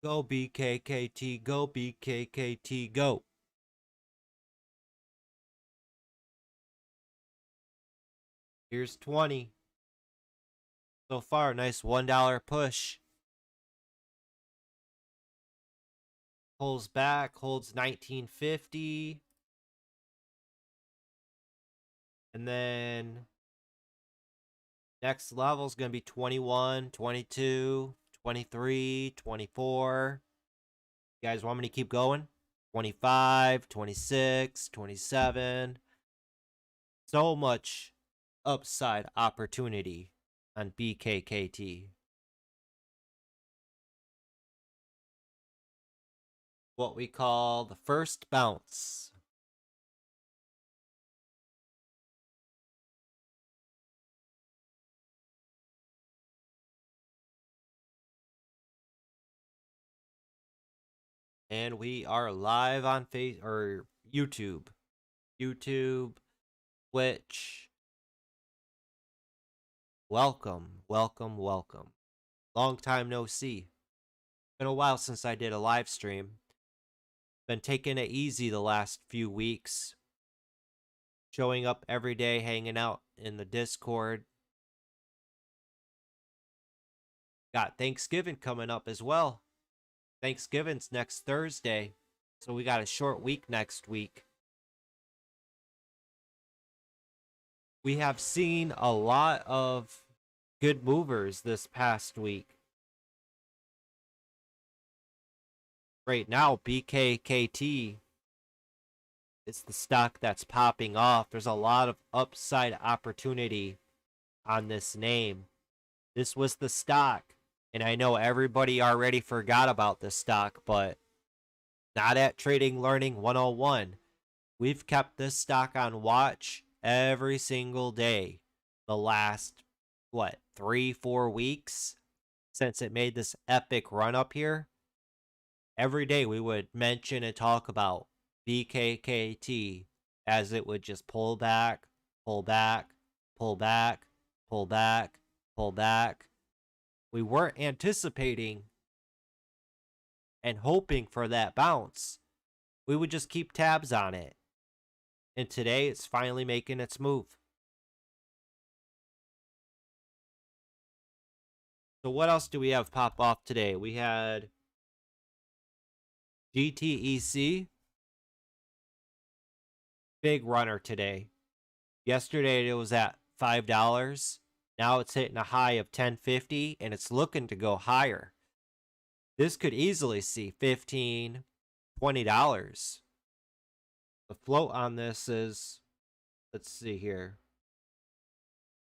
Go BKKT, go BKKT, go. Here's 20. So far, nice $1 push. Pulls back, holds 1950. And then next level is going to be 21, 22, 23, 24. You guys want me to keep going? 25, 26, 27. So much upside opportunity on BKKT. What we call the first bounce. And we are live on YouTube, Twitch. Welcome, welcome, welcome. Long time no see. Been a while since I did a live stream. Been taking it easy the last few weeks. Showing up every day, hanging out in the Discord. Got Thanksgiving coming up as well. Thanksgiving's next Thursday, so we got a short week next week. We have seen a lot of good movers this past week. Right now, BKKT is the stock that's popping off. There's a lot of upside opportunity on this name. This was the stock, and I know everybody already forgot about this stock, but not at Trading Learning 101. We've kept this stock on watch every single day the last, 3-4 weeks since it made this epic run up here. Every day we would mention and talk about BKKT as it would just pull back, pull back, pull back, pull back, pull back. We weren't anticipating and hoping for that bounce. We would just keep tabs on it. And today it's finally making its move. So what else do we have pop off today? We had GTEC. Big runner today. Yesterday it was at $5. Now it's hitting a high of $10.50 and it's looking to go higher. This could easily see $15, $20. The float on this is, let's see here,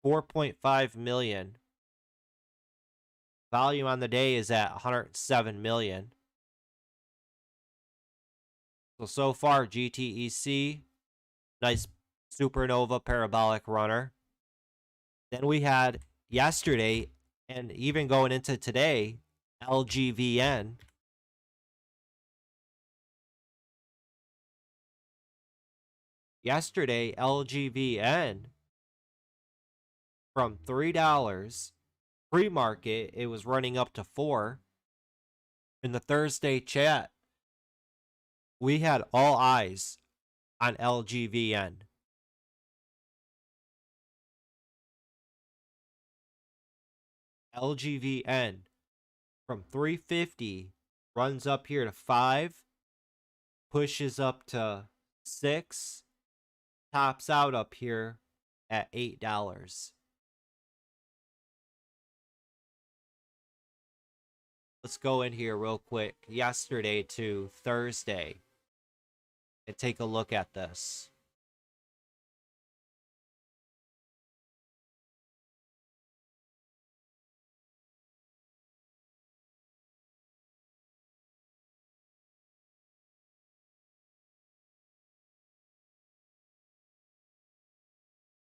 4.5 million. Volume on the day is at 107 million. So far, GTEC, nice supernova parabolic runner. Then we had yesterday, and even going into today, LGVN. Yesterday, LGVN from $3 pre-market, it was running up to $4. In the Thursday chat, we had all eyes on LGVN. LGVN from 350 runs up here to 5, pushes up to 6, tops out up here at $8. Let's go in here real quick, yesterday to Thursday, and take a look at this.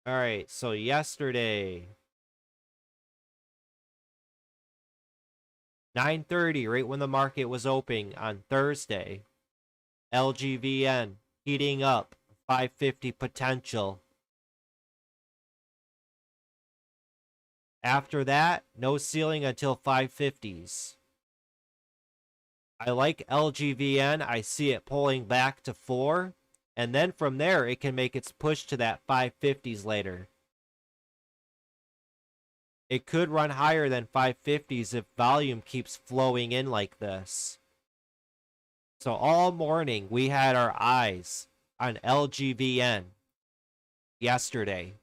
All right, so yesterday, 9:30, right when the market was opening on Thursday, LGVN heating up, 550 potential. After that, no ceiling until 550s. I like LGVN. I see it pulling back to 4. And then from there, it can make its push to that 550s later. It could run higher than 550s if volume keeps flowing in like this. So all morning, we had our eyes on LGVN yesterday.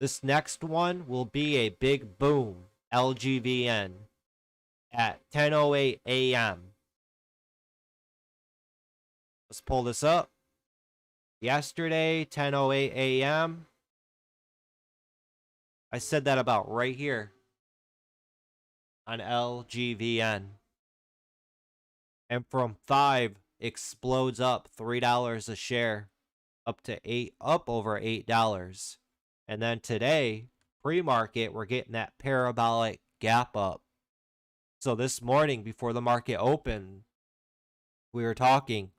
This next one will be a big boom, LGVN, at 10:08 a.m. Let's pull this up. Yesterday, 10:08 a.m. I said that about right here on LGVN. And from 5 explodes up $3 a share up to over $8. And then today, pre-market, we're getting that parabolic gap up. So this morning before the market opened, we were talking.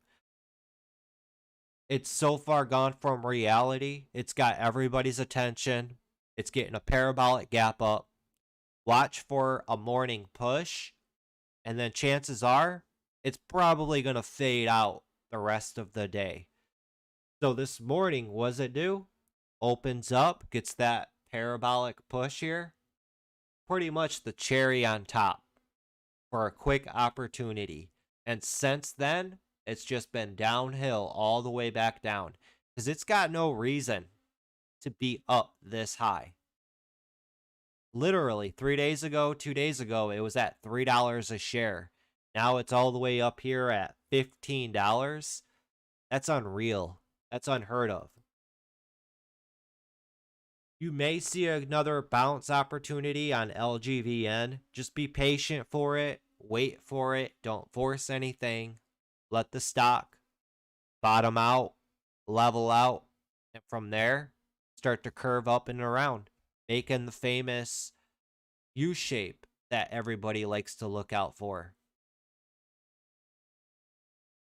It's so far gone from reality. It's got everybody's attention. It's getting a parabolic gap up. Watch for a morning push, and then chances are it's probably going to fade out the rest of the day. So this morning, what does it do? Opens up, gets that parabolic push here. Pretty much the cherry on top for a quick opportunity. And since then, it's just been downhill all the way back down because it's got no reason to be up this high. Literally 3 days ago, 2 days ago, it was at $3 a share. Now it's all the way up here at $15. That's unreal. That's unheard of. You may see another bounce opportunity on LGVN. Just be patient for it. Wait for it. Don't force anything. Let the stock bottom out, level out, and from there, start to curve up and around, making the famous U shape that everybody likes to look out for.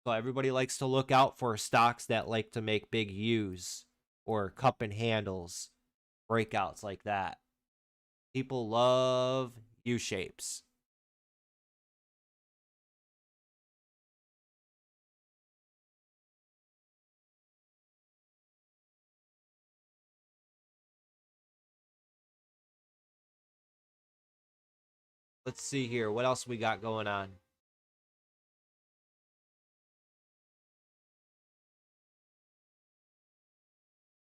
So everybody likes to look out for stocks that like to make big U's or cup and handles, breakouts like that. People love U shapes. Let's see here. What else we got going on?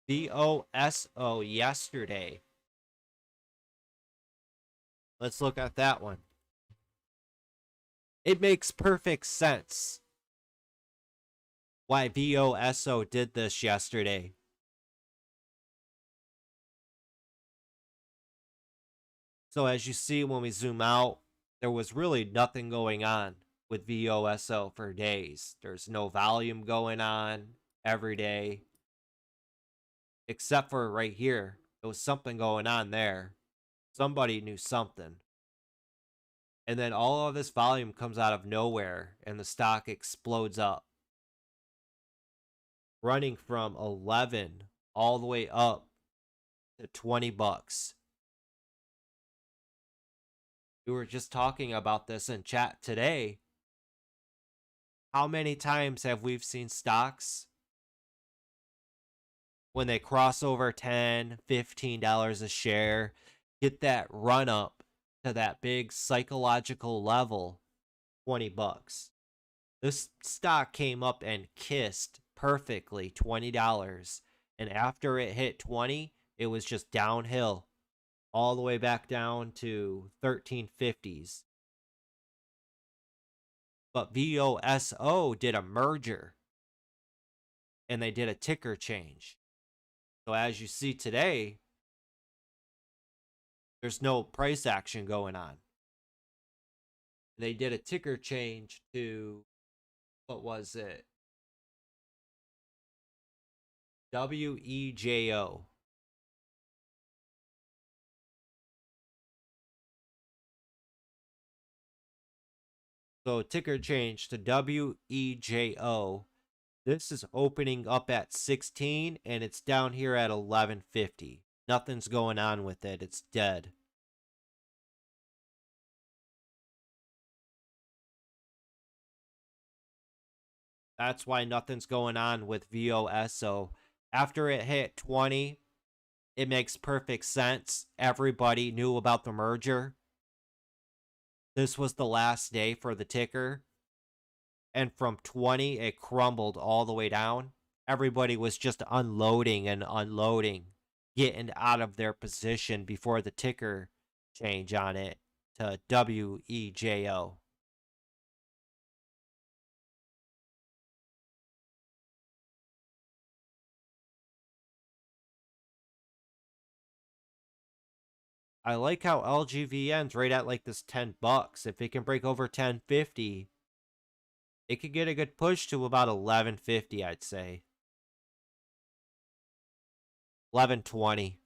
VOSO yesterday. Let's look at that one. It makes perfect sense why VOSO did this yesterday. So as you see when we zoom out, there was really nothing going on with VOSO for days. There's no volume going on every day. Except for right here. There was something going on there. Somebody knew something. And then all of this volume comes out of nowhere and the stock explodes up. Running from 11 all the way up to 20 bucks. We were just talking about this in chat today. How many times have we seen stocks when they cross over $10, $15 a share, get that run up to that big psychological level, 20 bucks. This stock came up and kissed perfectly $20. And after it hit 20, it was just downhill all the way back down to 1350s. But VOSO did a merger and they did a ticker change. So as you see today, there's no price action going on. They did a ticker change to, what was it? WEJO. So ticker change to WEJO. This is opening up at 16 and it's down here at 11.50. Nothing's going on with it. It's dead. That's why nothing's going on with VOSO. After it hit 20, it makes perfect sense. Everybody knew about the merger. This was the last day for the ticker. And from 20, it crumbled all the way down. Everybody was just unloading and unloading, getting out of their position before the ticker change on it to WEJO. I like how LGVN's right at like this $10. If it can break over 10.50, it could get a good push to about 11.50, I'd say. 11.20.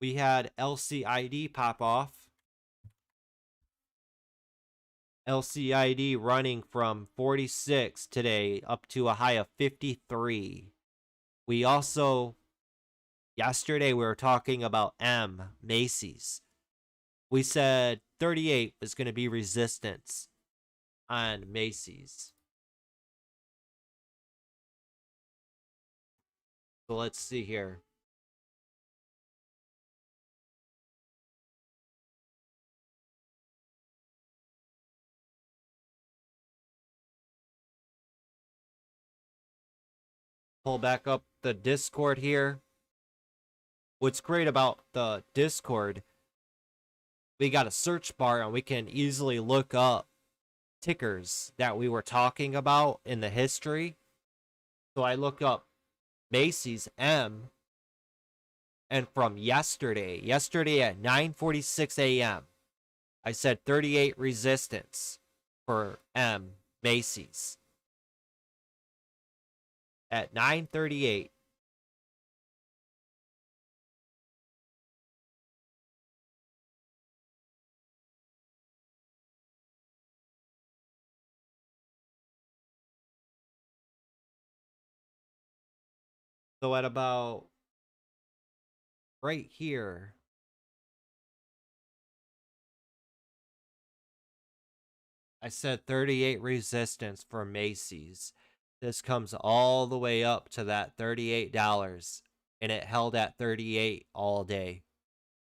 We had LCID pop off. LCID running from 46 today up to a high of 53. We also, yesterday we were talking about Macy's. We said 38 was going to be resistance on Macy's. So let's see here. Pull back up the Discord here. What's great about the Discord, we got a search bar and we can easily look up tickers that we were talking about in the history. So I look up Macy's M, and from yesterday at 9:46 a.m., I said 38 resistance for Macy's. At 9:38, so at about right here, I said 38 resistance for Macy's. This comes all the way up to that $38, and it held at 38 all day.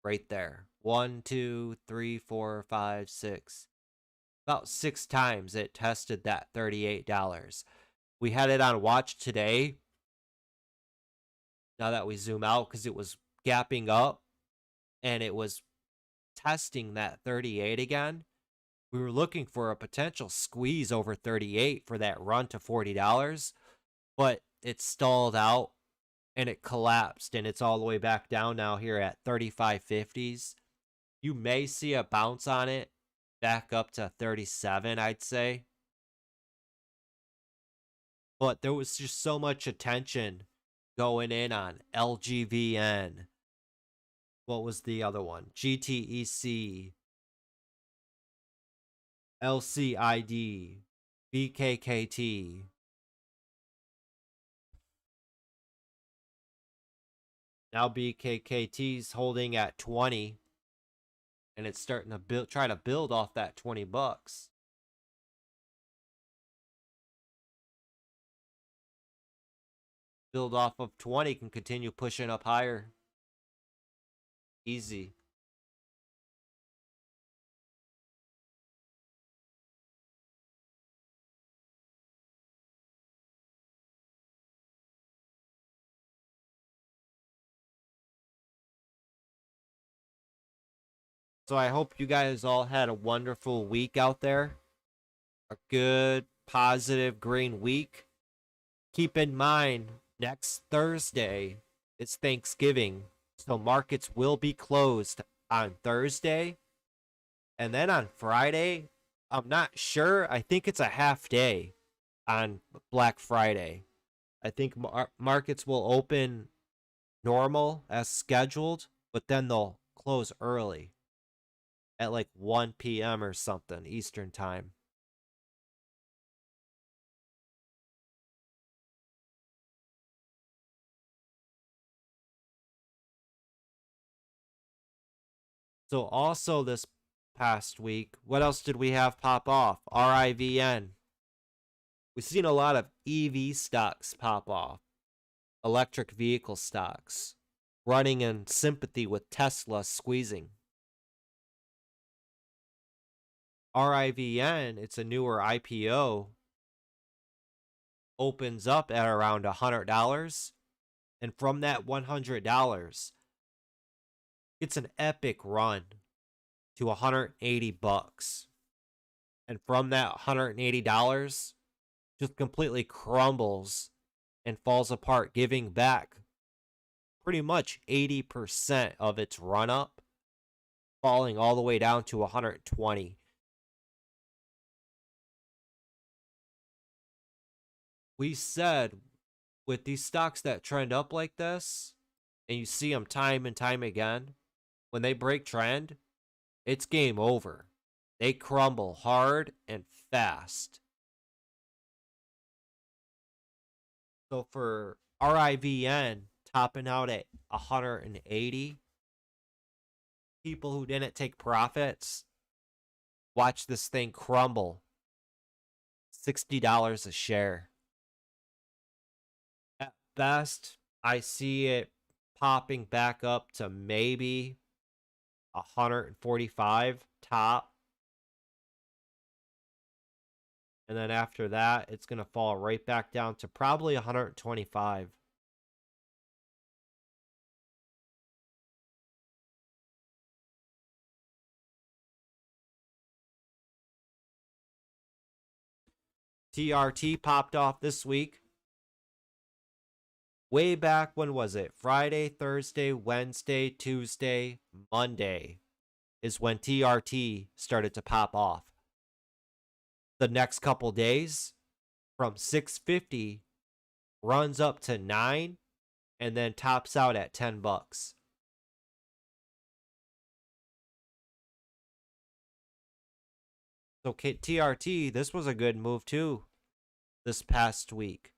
Right there. 1, 2, 3, 4, 5, 6. About 6 times it tested that $38. We had it on watch today. Now that we zoom out, because it was gapping up and it was testing that 38 again. We were looking for a potential squeeze over 38 for that run to $40, but it stalled out and it collapsed, and it's all the way back down now here at 35.50s. You may see a bounce on it back up to 37, I'd say. But there was just so much attention going in on LGVN. What was the other one? GTEC. LCID. BKKT. Now BKKT's holding at 20. And it's starting to try to build off that $20. Build off of 20, can continue pushing up higher. Easy. So I hope you guys all had a wonderful week out there. A good, positive, green week. Keep in mind, next Thursday, it's Thanksgiving. So markets will be closed on Thursday. And then on Friday, I'm not sure. I think it's a half day on Black Friday. I think markets will open normal as scheduled, but then they'll close early. at like 1 p.m. or something Eastern time. So also this past week, what else did we have pop off? RIVN. We've seen a lot of EV stocks pop off, electric vehicle stocks, running in sympathy with Tesla squeezing. RIVN, it's a newer IPO, opens up at around $100, and from that $100, it's an epic run to $180. And from that $180, just completely crumbles and falls apart, giving back pretty much 80% of its run up, falling all the way down to 120. We said with these stocks that trend up like this, and you see them time and time again, when they break trend, it's game over. They crumble hard and fast. So for RIVN topping out at 180, people who didn't take profits, watch this thing crumble. $60 a share. At best, I see it popping back up to maybe 145 top. And then after that, it's going to fall right back down to probably 125. TRT popped off this week. Way back, when was it? Friday, Thursday, Wednesday, Tuesday, Monday is when TRT started to pop off. The next couple days, from 650, runs up to 9, and then tops out at $10. So TRT, this was a good move too this past week.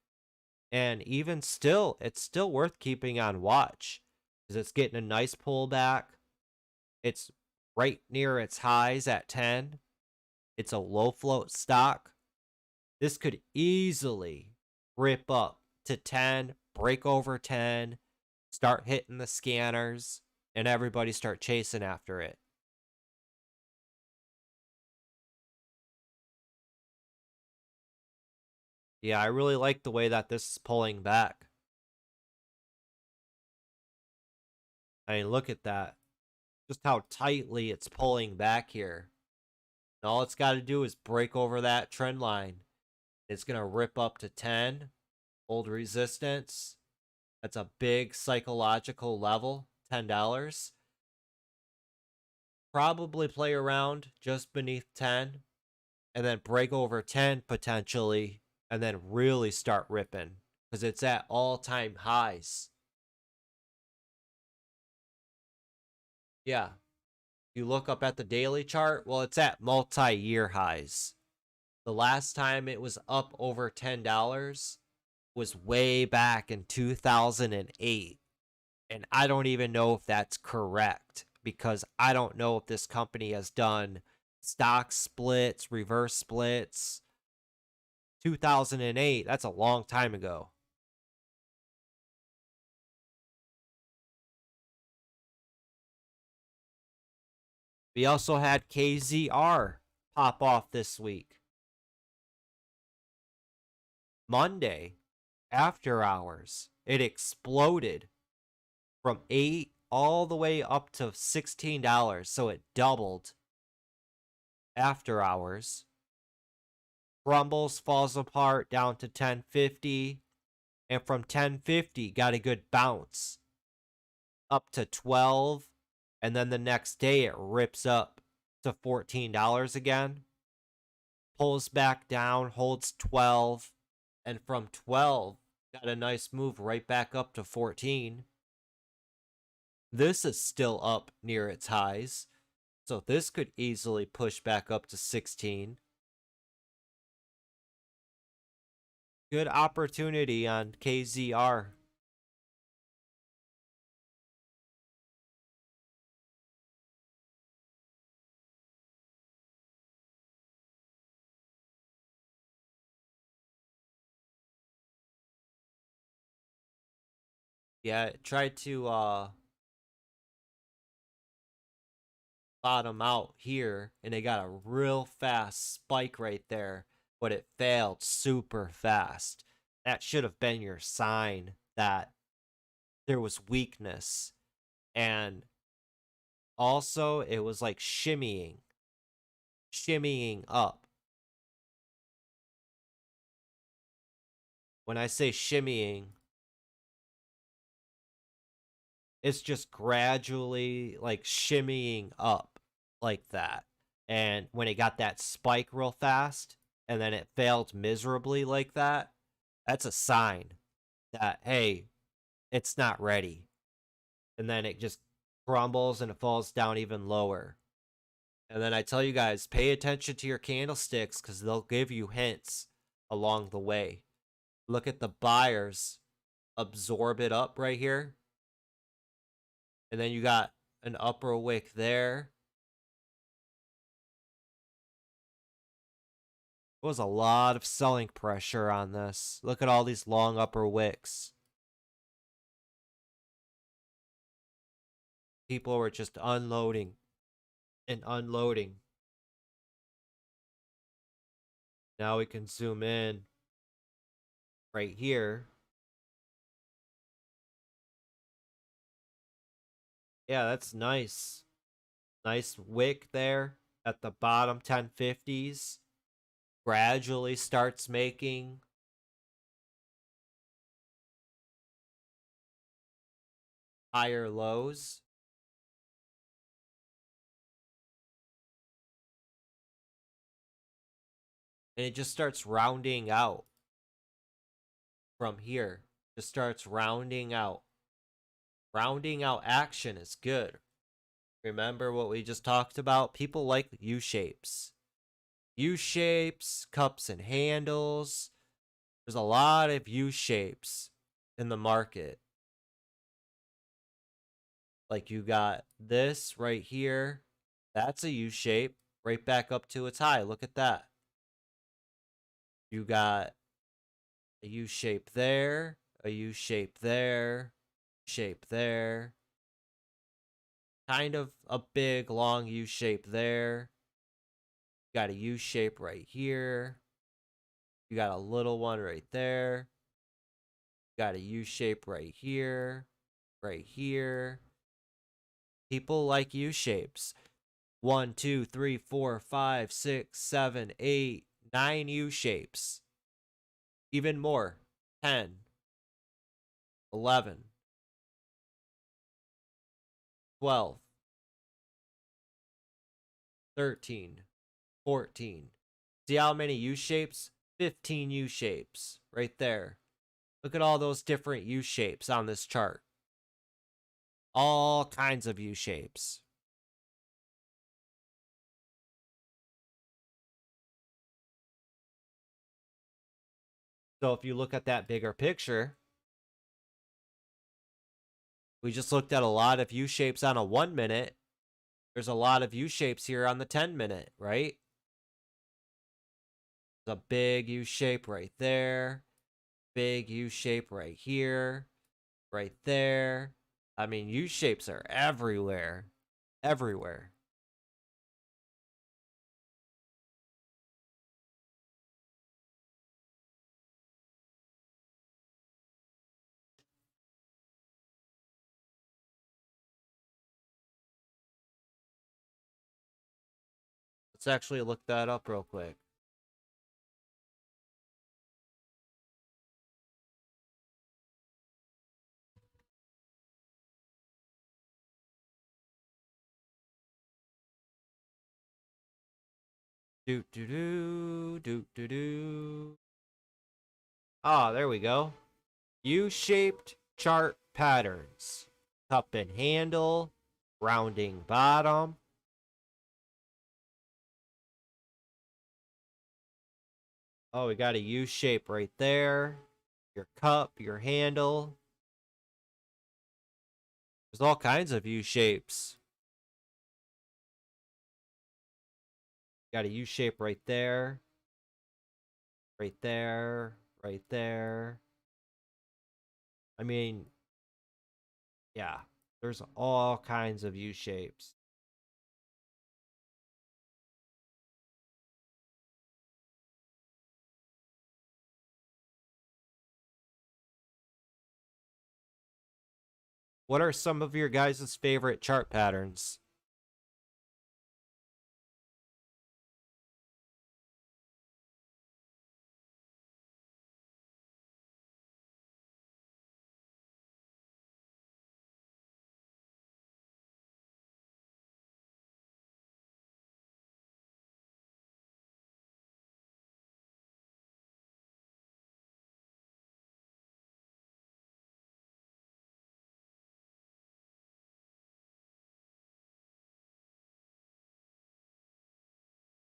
And even still, it's still worth keeping on watch because it's getting a nice pullback. It's right near its highs at 10. It's a low float stock. This could easily rip up to 10, break over 10, start hitting the scanners, and everybody start chasing after it. Yeah, I really like the way that this is pulling back. I mean, look at that. Just how tightly it's pulling back here. And all it's got to do is break over that trend line. It's going to rip up to 10. Hold resistance. That's a big psychological level. $10. Probably play around just beneath 10. And then break over 10 potentially. And then really start ripping. Because it's at all-time highs. Yeah. You look up at the daily chart, well, it's at multi-year highs. The last time it was up over $10 was way back in 2008. And I don't even know if that's correct because I don't know if this company has done stock splits, reverse splits. 2008, that's a long time ago. We also had KZR pop off this week. Monday, after hours, it exploded from 8 all the way up to $16. So it doubled after hours. Crumbles, falls apart down to 1050. And from 1050, got a good bounce up to 12. And then the next day, it rips up to $14 again. Pulls back down, holds 12. And from 12, got a nice move right back up to 14. This is still up near its highs. So this could easily push back up to 16. Good opportunity on KZR. Yeah, it tried to bottom out here, and it got a real fast spike right there, but it failed super fast. That should have been your sign that there was weakness. And also, it was like shimmying up. When I say shimmying, it's just gradually like shimmying up like that. And when it got that spike real fast and then it failed miserably like that, that's a sign that, hey, it's not ready. And then it just crumbles and it falls down even lower. And then I tell you guys, pay attention to your candlesticks because they'll give you hints along the way. Look at the buyers absorb it up right here. And then you got an upper wick there. There was a lot of selling pressure on this. Look at all these long upper wicks. People were just unloading and unloading. Now we can zoom in right here. Yeah, that's nice. Nice wick there at the bottom 1050s. Gradually starts making higher lows. And it just starts rounding out from here. Just starts rounding out. Rounding out action is good. Remember what we just talked about? People like U-shapes. U-shapes, cups and handles. There's a lot of U-shapes in the market. Like you got this right here. That's a U-shape. Right back up to its high. Look at that. You got a U-shape there. A U-shape there. Shape there. Kind of a big long U-shape there. You got a U-shape right here. You got a little one right there. You got a U-shape right here. Right here. People like U-shapes. 1, 2, 3, 4, 5, 6, 7, 8, 9 U-shapes. Even more. 10. 11. 12. 13. 14. See how many U-shapes? 15 U-shapes. Right there. Look at all those different U-shapes on this chart. All kinds of U-shapes. So if you look at that bigger picture, we just looked at a lot of U-shapes on a 1 minute. There's a lot of U-shapes here on the 10 minute, right? There's a big U-shape right there. Big U-shape right here. Right there. I mean, U-shapes are everywhere. Everywhere. Let's actually look that up real quick. Doot doo doo, doot doo doo. Ah, there we go. U-shaped chart patterns. Cup and handle, rounding bottom. Oh, we got a U shape right there. Your cup, your handle. There's all kinds of U shapes. Got a U shape right there. Right there. Right there. I mean, yeah. There's all kinds of U shapes. What are some of your guys' favorite chart patterns?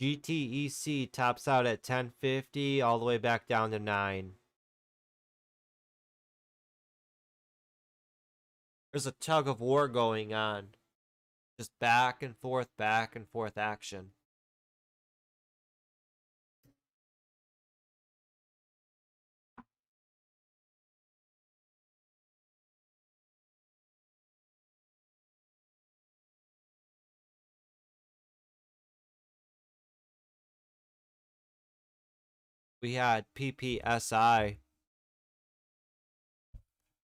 GTEC tops out at 1050 all the way back down to 9. There's a tug of war going on. Just back and forth action. We had PPSI.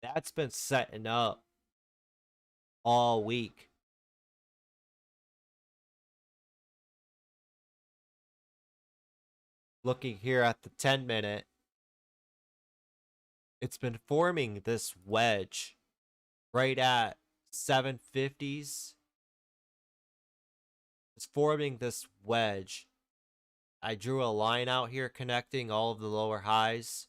That's been setting up all week. Looking here at the 10-minute, it's been forming this wedge right at 750s. It's forming this wedge. I drew a line out here connecting all of the lower highs.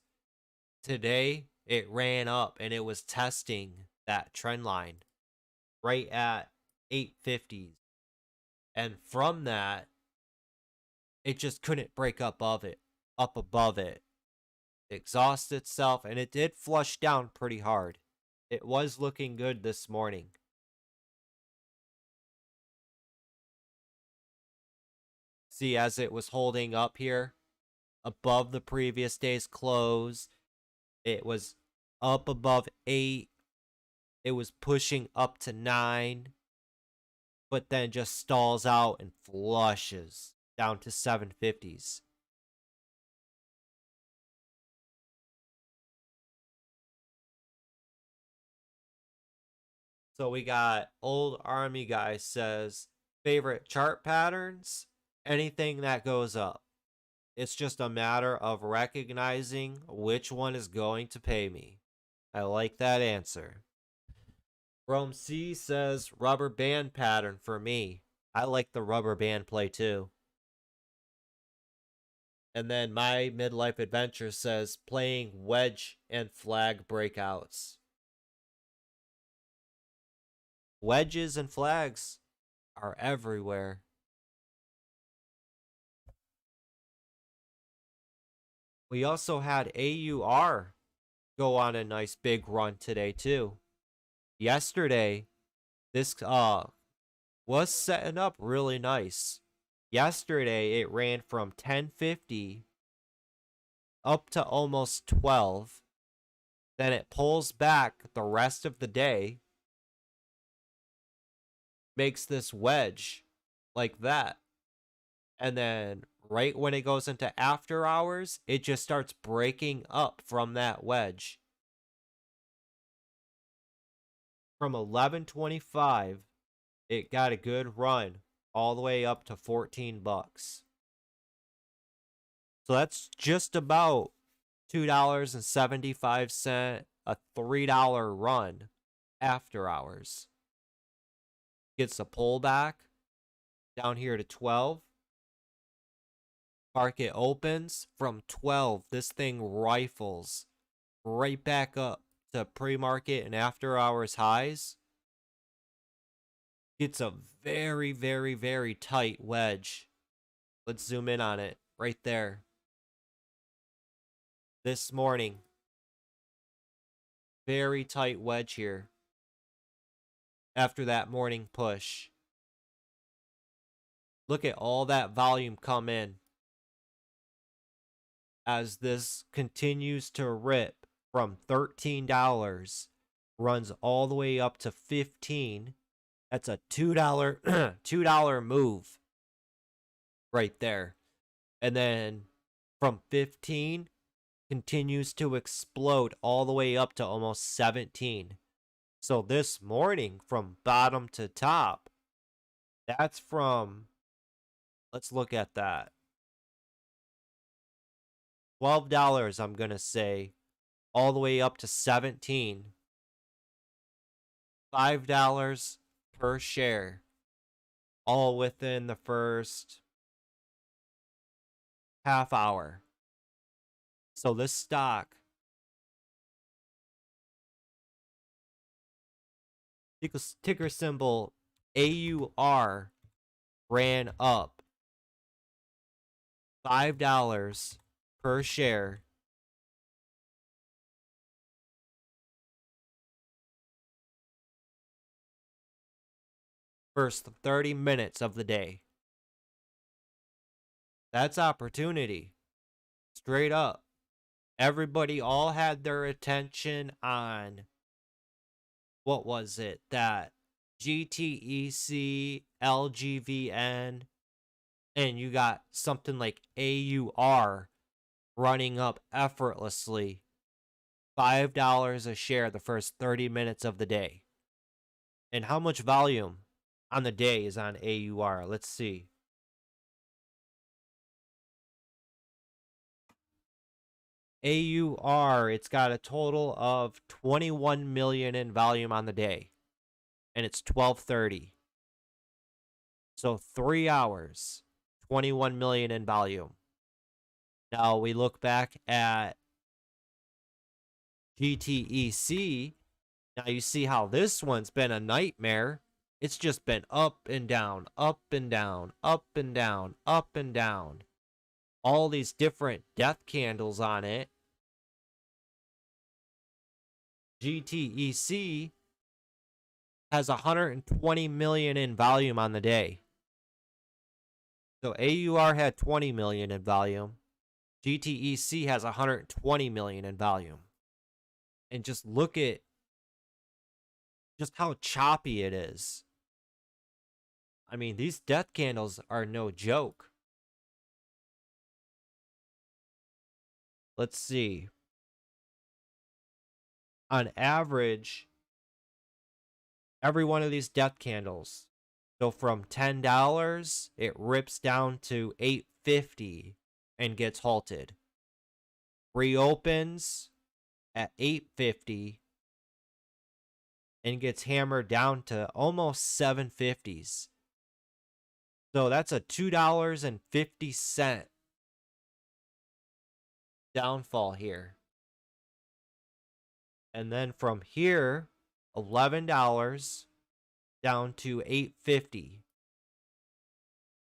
Today, it ran up and it was testing that trend line right at 850s. And from that, it just couldn't break up above it. Exhaust itself, and it did flush down pretty hard. It was looking good this morning. See, as it was holding up here above the previous day's close, it was up above 8. It was pushing up to 9, but then just stalls out and flushes down to 750s. So we got Old Army Guy says, favorite chart patterns? Anything that goes up. It's just a matter of recognizing which one is going to pay me. I like that answer. Rome C says, rubber band pattern for me. I like the rubber band play too. And then my midlife adventure says, playing wedge and flag breakouts. Wedges and flags are everywhere. We also had AUR go on a nice big run today too. Yesterday, this was setting up really nice. Yesterday, it ran from 1050 up to almost 12. Then it pulls back the rest of the day, makes this wedge like that. And then right when it goes into after hours, it just starts breaking up from that wedge. From 1125, it got a good run all the way up to 14 bucks. So that's just about $2.75, a $3 run after hours. Gets a pullback down here to 12. Market opens from 12. This thing rifles right back up to pre-market and after hours highs. Gets a very, very, very tight wedge. Let's zoom in on it right there. this morning. Very tight wedge here after that morning push. Look at all that volume come in as this continues to rip from $13, runs all the way up to $15. That's a $2 $2 move right there. And then from 15 continues to explode all the way up to almost 17. So this morning from bottom to top, that's from, let's look at that. $12, I'm going to say, all the way up to 17. $5 per share, all within the first half hour. So this stock, ticker symbol AUR, ran up $5 per share. First 30 minutes of the day. That's opportunity. Straight up. Everybody all had their attention on, what was it? That GTEC, LGVN, and you got something like AUR running up effortlessly. $5 a share the first 30 minutes of the day. And how much volume on the day is on AUR? Let's see. AUR, it's got a total of 21 million in volume on the day. And it's 12:30. So 3 hours, 21 million in volume. Now we look back at GTEC. Now you see how this one's been a nightmare. It's just been up and down, up and down, up and down, up and down. All these different death candles on it. GTEC has 120 million in volume on the day. So AUR had 20 million in volume. GTEC has 120 million in volume. And just look at just how choppy it is. I mean, these death candles are no joke. Let's see. On average, every one of these death candles, so from $10, it rips down to $8.50 and gets halted. Reopens at $8.50 and gets hammered down to almost $7.50s. So that's a $2.50 downfall here. And then from here, $11 down to $8.50.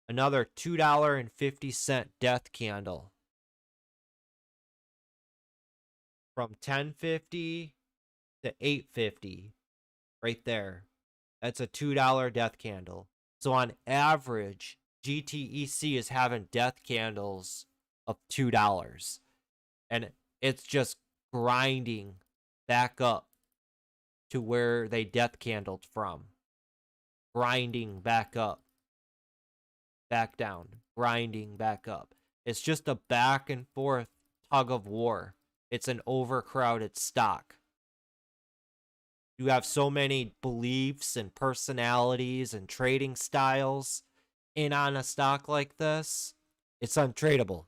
Another $2.50 death candle. From $10.50 to $8.50. Right there. That's a $2 death candle. So on average, GTEC is having death candles of $2. And it's just grinding back up to where they death candled from. Grinding back up. Back down. Grinding back up. It's just a back and forth tug of war. It's an overcrowded stock. You have so many beliefs and personalities and trading styles in on a stock like this. It's untradeable.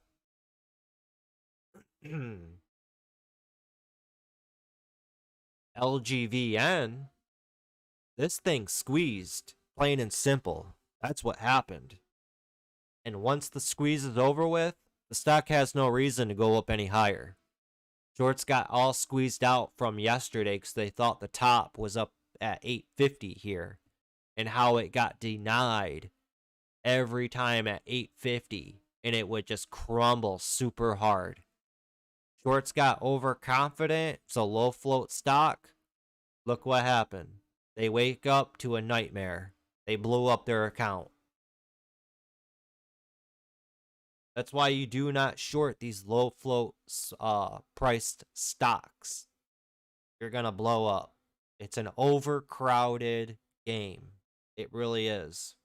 LGVN, this thing squeezed, plain and simple. That's what happened. And once the squeeze is over with, the stock has no reason to go up any higher. Shorts got all squeezed out from yesterday because they thought the top was up at $8.50 here, and how it got denied every time at $8.50, and it would just crumble super hard. Shorts got overconfident. It's a low float stock. Look what happened. They wake up to a nightmare. They blew up their account. That's why you do not short these low float priced stocks. You're going to blow up. It's an overcrowded game. It really is.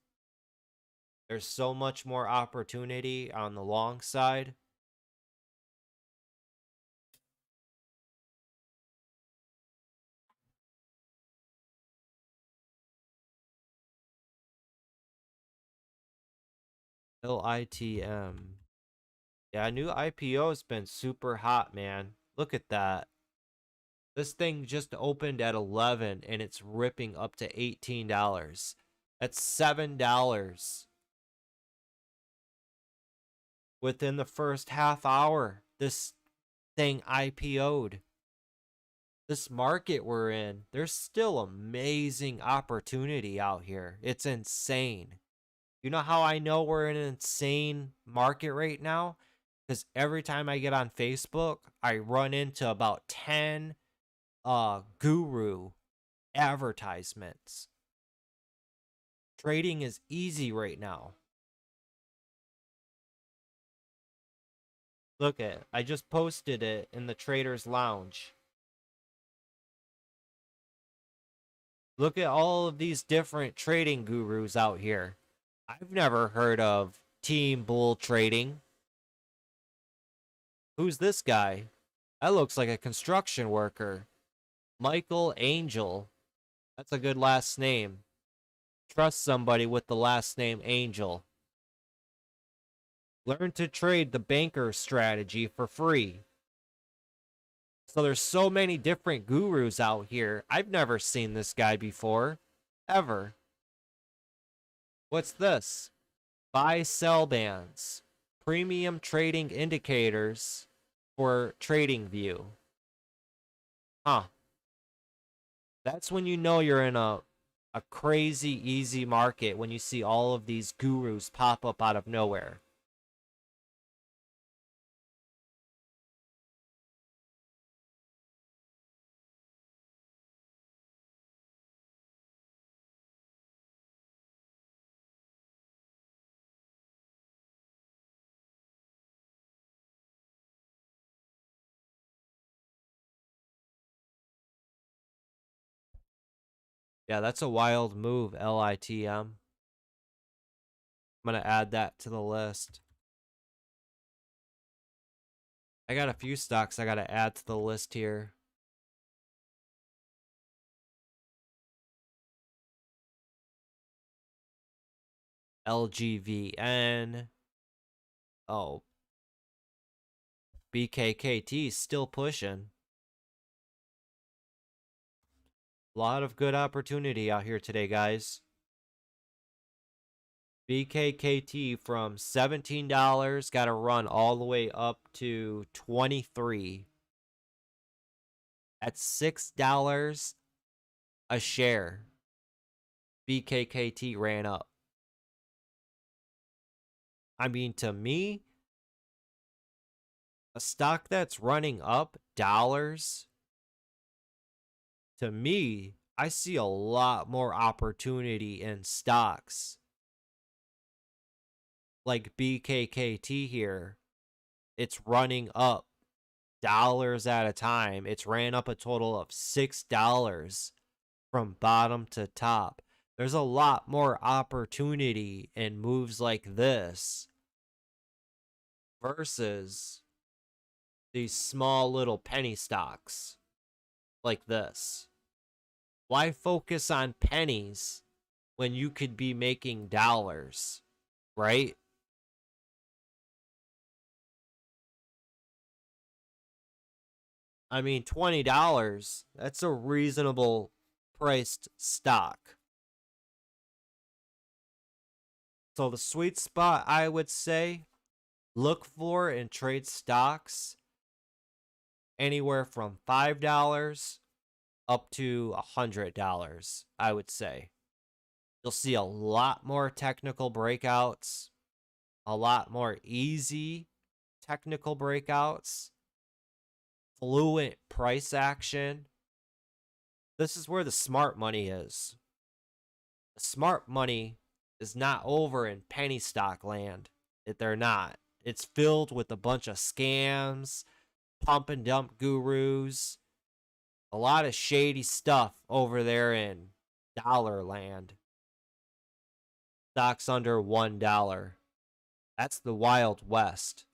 There's so much more opportunity on the long side. LITM. Yeah, new IPO has been super hot, man. Look at that. This thing just opened at 11 and it's ripping up to $18. That's $7 within the first half hour. This thing IPO'd. This market we're in, there's still amazing opportunity out here. It's insane. You know how I know we're in an insane market right now? Because every time I get on Facebook, I run into about 10 Goooooo advertisements. Trading is easy right now. Look at it. I just posted it in the Traders Lounge. Look at all of these different trading gurus out here. I've never heard of Team Bull Trading. Who's this guy? That looks like a construction worker. Michael Angel. That's a good last name. Trust somebody with the last name Angel. Learn to trade the banker strategy for free. So there's so many different gurus out here. I've never seen this guy before. Ever. What's this? Buy sell bands. Premium trading indicators for TradingView. Huh. That's when you know you're in a crazy easy market, when you see all of these gurus pop up out of nowhere. Yeah, that's a wild move, LITM. I'm going to add that to the list. I got a few stocks I got to add to the list here. LGVN. Oh. BKKT still pushing. A lot of good opportunity out here today, guys. BKKT from $17 got to run all the way up to $23. At $6 a share, BKKT ran up. I mean, to me, a stock that's running up dollars, to me, I see a lot more opportunity in stocks like BKKT here. It's running up dollars at a time. It's ran up a total of $6 from bottom to top. There's a lot more opportunity in moves like this versus these small little penny stocks like this. Why focus on pennies when you could be making dollars, right? I mean, $20, that's a reasonable priced stock. So the sweet spot, I would say, look for and trade stocks anywhere from $5 up to $100, I would say. You'll see a lot more technical breakouts, a lot more easy technical breakouts. fluent price action. This is where the smart money is. The smart money is not over in penny stock land. They're not. It's filled with a bunch of scams, pump and dump gurus, a lot of shady stuff over there in dollar land. Stocks under $1. That's the Wild West.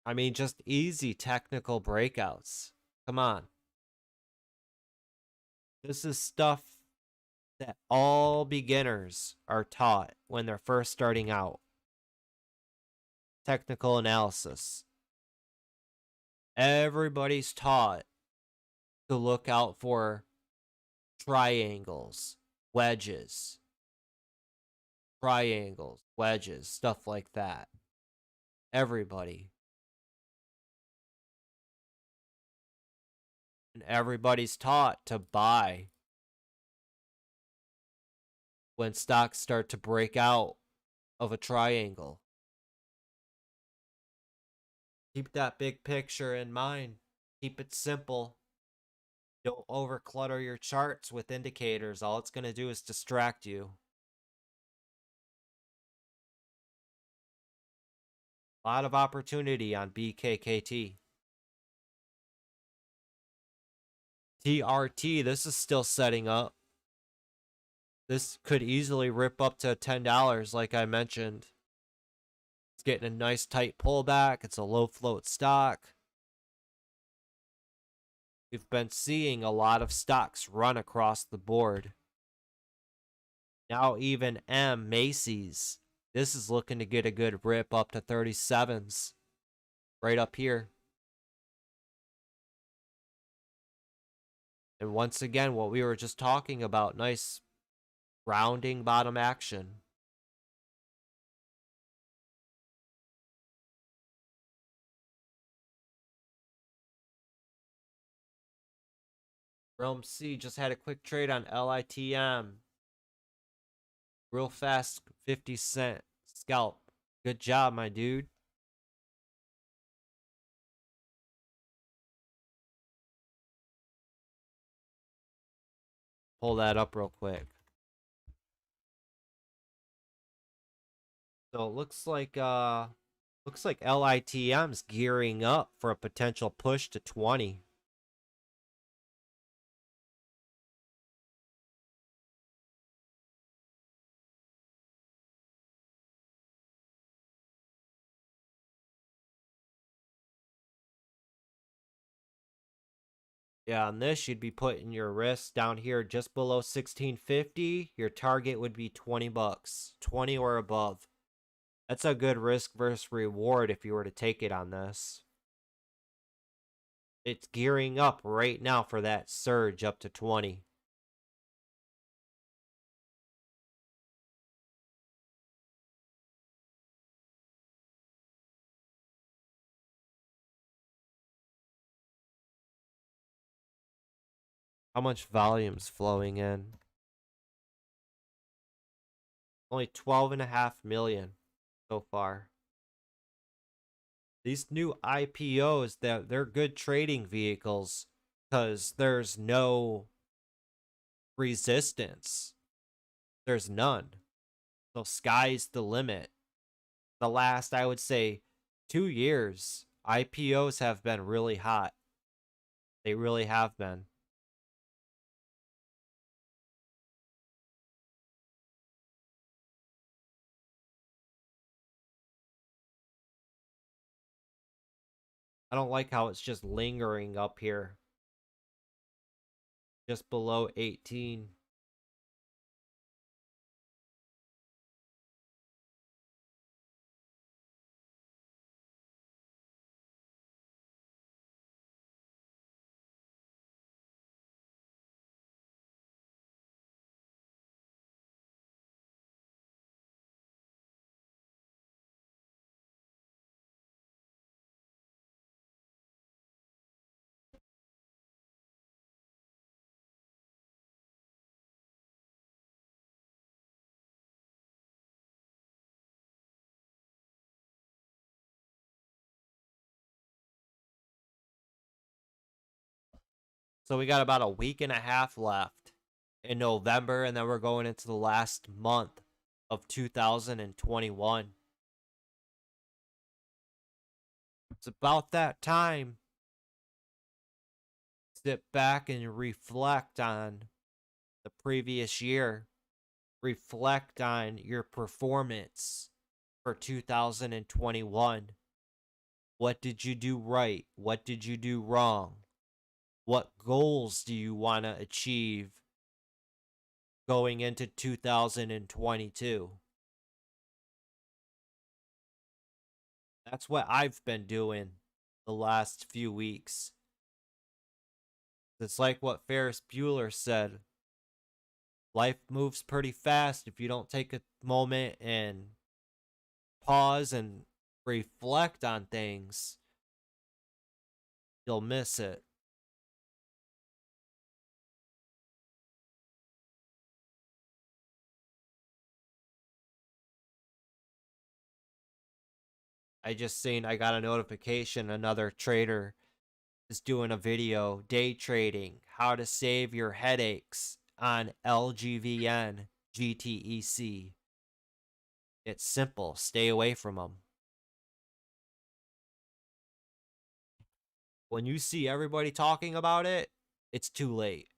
I mean, just easy technical breakouts. Come on. This is stuff that all beginners are taught when they're first starting out. Technical analysis. Everybody's taught to look out for triangles, wedges, stuff like that. Everybody. And everybody's taught to buy when stocks start to break out of a triangle. Keep that big picture in mind. Keep it simple. Don't overclutter your charts with indicators. All it's going to do is distract you. A lot of opportunity on BKKT. TRT, this is still setting up. This could easily rip up to $10 like I mentioned. It's getting a nice tight pullback. It's a low float stock. We've been seeing a lot of stocks run across the board. Now even Macy's. This is looking to get a good rip up to 37s. Right up here. And once again, what we were just talking about, nice rounding bottom action. Realm C just had a quick trade on LITM. Real fast 50-cent scalp. Good job, my dude. Pull that up real quick. So it looks like LITM's gearing up for a potential push to 20. Yeah, on this you'd be putting your risk down here just below 1650. Your target would be 20 bucks, 20 or above. That's a good risk versus reward if you were to take it on this. It's gearing up right now for that surge up to 20. How much volume's flowing in? Only 12.5 million so far. These new IPOs, they're good trading vehicles because there's no resistance. There's none. So sky's the limit. The last, I would say, 2 years, IPOs have been really hot. They really have been. I don't like how it's just lingering up here. Just below 18. So we got about a week and a half left in November, and then we're going into the last month of 2021. It's about that time. Sit back and reflect on the previous year. Reflect on your performance for 2021. What did you do right? What did you do wrong? What goals do you want to achieve going into 2022? That's what I've been doing the last few weeks. It's like what Ferris Bueller said. Life moves pretty fast if you don't take a moment and pause and reflect on things. You'll miss it. I just seen I got a notification another trader is doing a video day trading how to save your headaches on LGVN GTEC. It's simple. Stay away from them. When you see everybody talking about it, it's too late.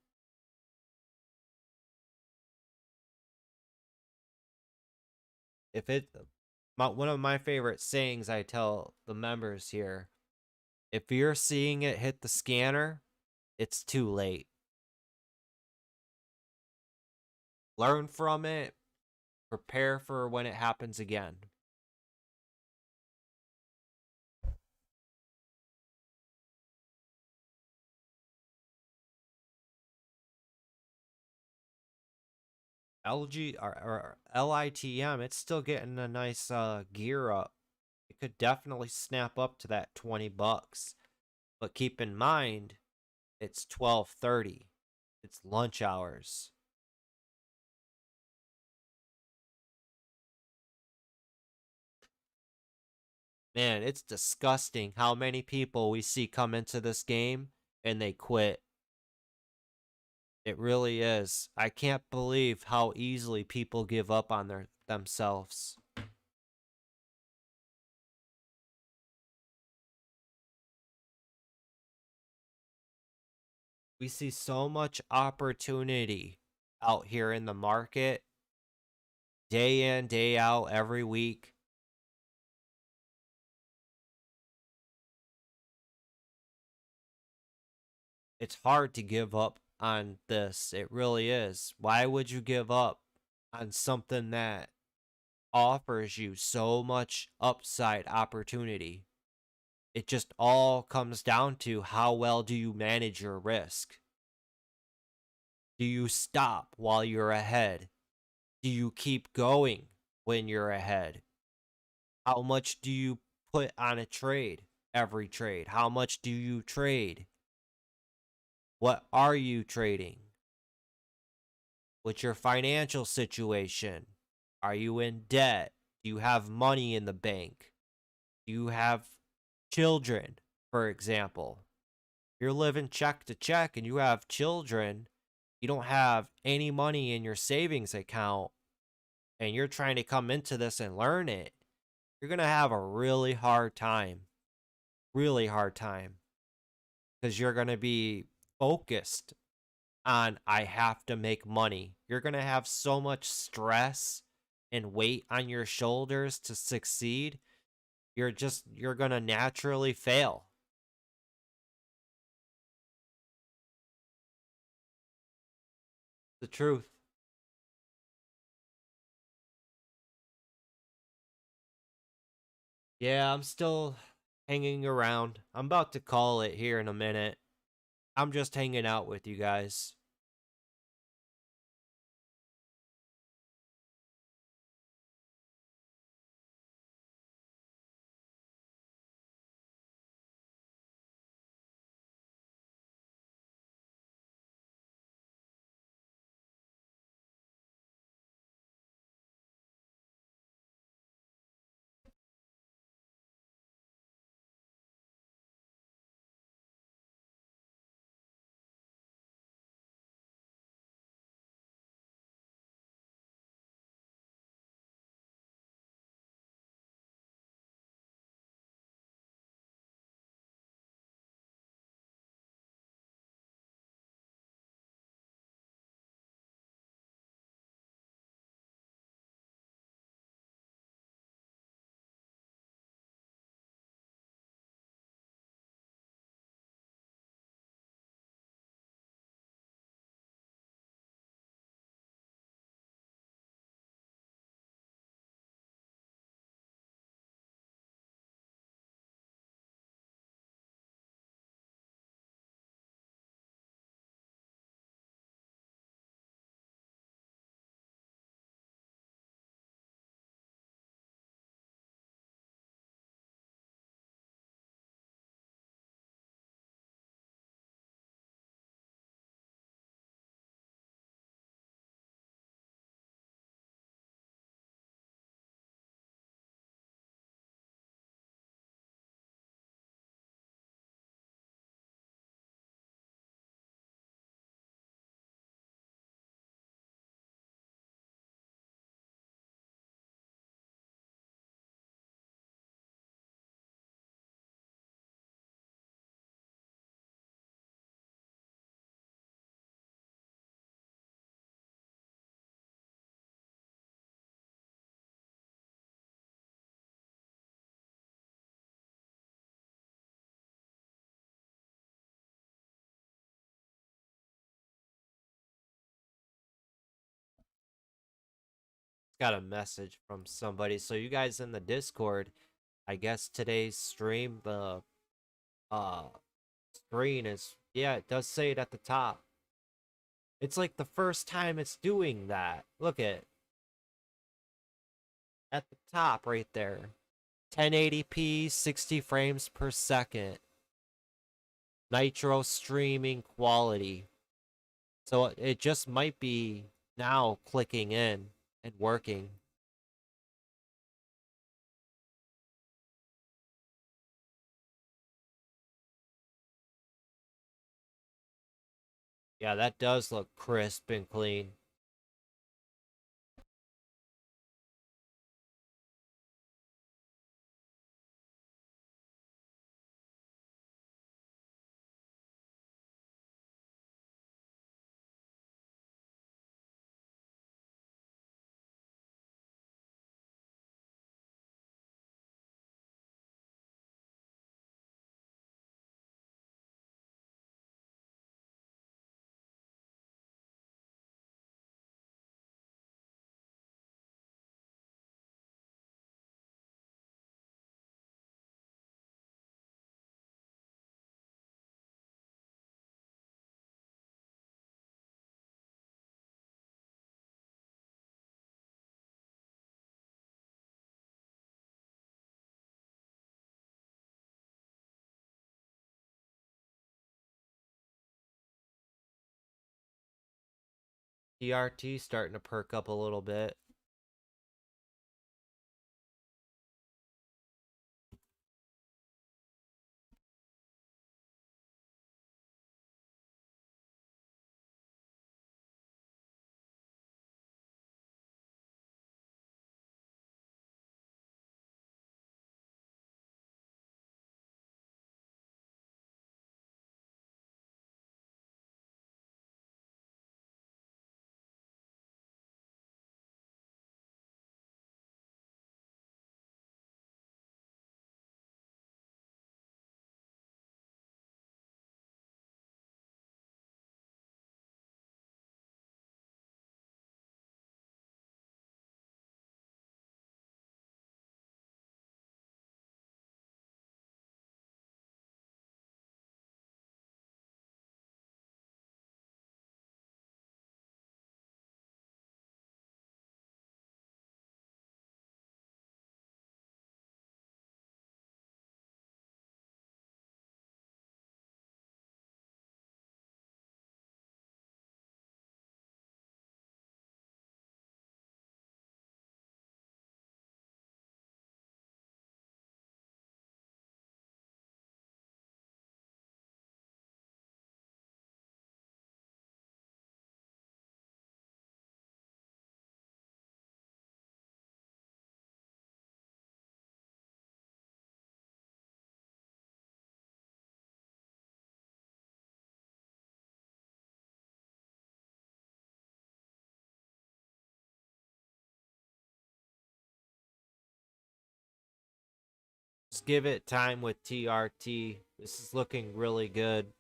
If it one of my favorite sayings I tell the members here, if you're seeing it hit the scanner, it's too late. Learn from it, prepare for when it happens again. LG or LITM, it's still getting a nice gear up. It could definitely snap up to that 20 bucks. But keep in mind, it's 12:30. It's lunch hours. Man, it's disgusting how many people we see come into this game and they quit. It really is. I can't believe how easily people give up on themselves. We see so much opportunity out here in the market, day in, day out, every week. It's hard to give up on this. It really is. Why would you give up on something that offers you so much upside opportunity? It just all comes down to how well do you manage your risk? Do you stop while you're ahead? Do you keep going when you're ahead? How much do you put on a trade? Every trade. How much do you trade? What are you trading? What's your financial situation? Are you in debt? Do you have money in the bank? Do you have children, for example? You're living check to check and you have children, you don't have any money in your savings account, and you're trying to come into this and learn it, you're going to have a really hard time. Really hard time. Because you're going to be focused on, I have to make money. You're going to have so much stress and weight on your shoulders to succeed. You're going to naturally fail. The truth. Yeah, I'm still hanging around. I'm about to call it here in a minute. I'm just hanging out with you guys. Got a message from somebody. So you guys in the Discord, I guess today's stream, the uh screen is, yeah, it does say it at the top. It's like the first time it's doing that. Look at the top right there. 1080p, 60 frames per second. Nitro streaming quality. So it just might be now clicking in and working. Yeah, that does look crisp and clean. TRT starting to perk up a little bit. Just give it time with TRT. This is looking really good.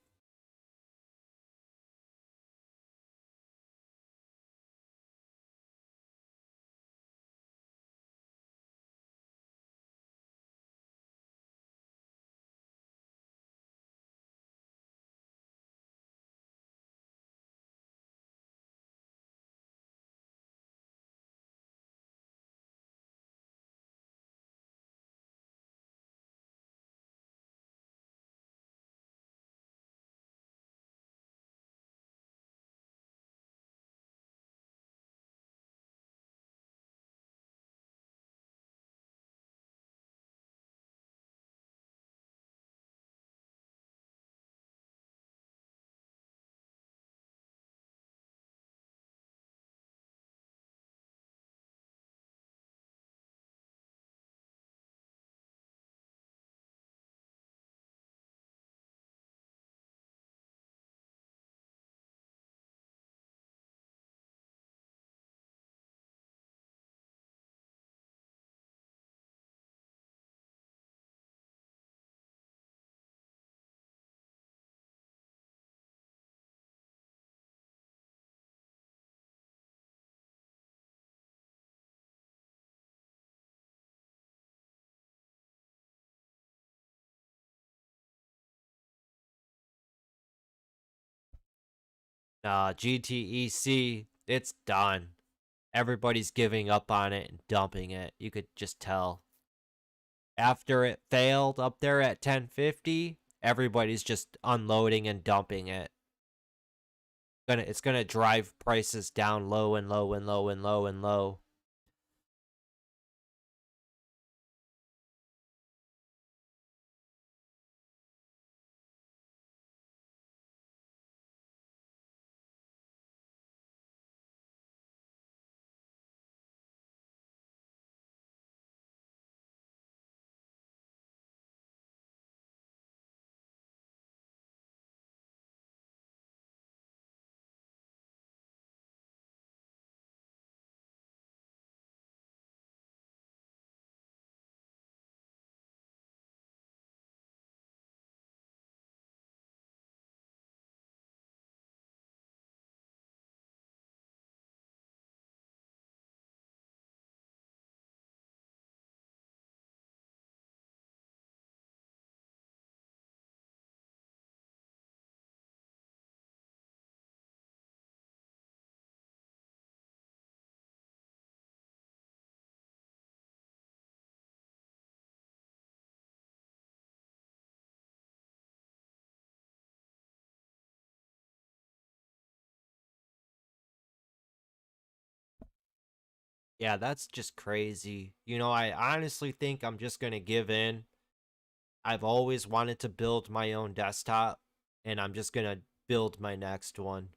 GTEC, it's done. Everybody's giving up on it and dumping it. You could just tell. After it failed up there at 1050, everybody's just unloading and dumping it. It's gonna drive prices down low and low and low and low and low. Yeah, that's just crazy. You know, I honestly think I'm just gonna give in. I've always wanted to build my own desktop, and I'm just gonna build my next one.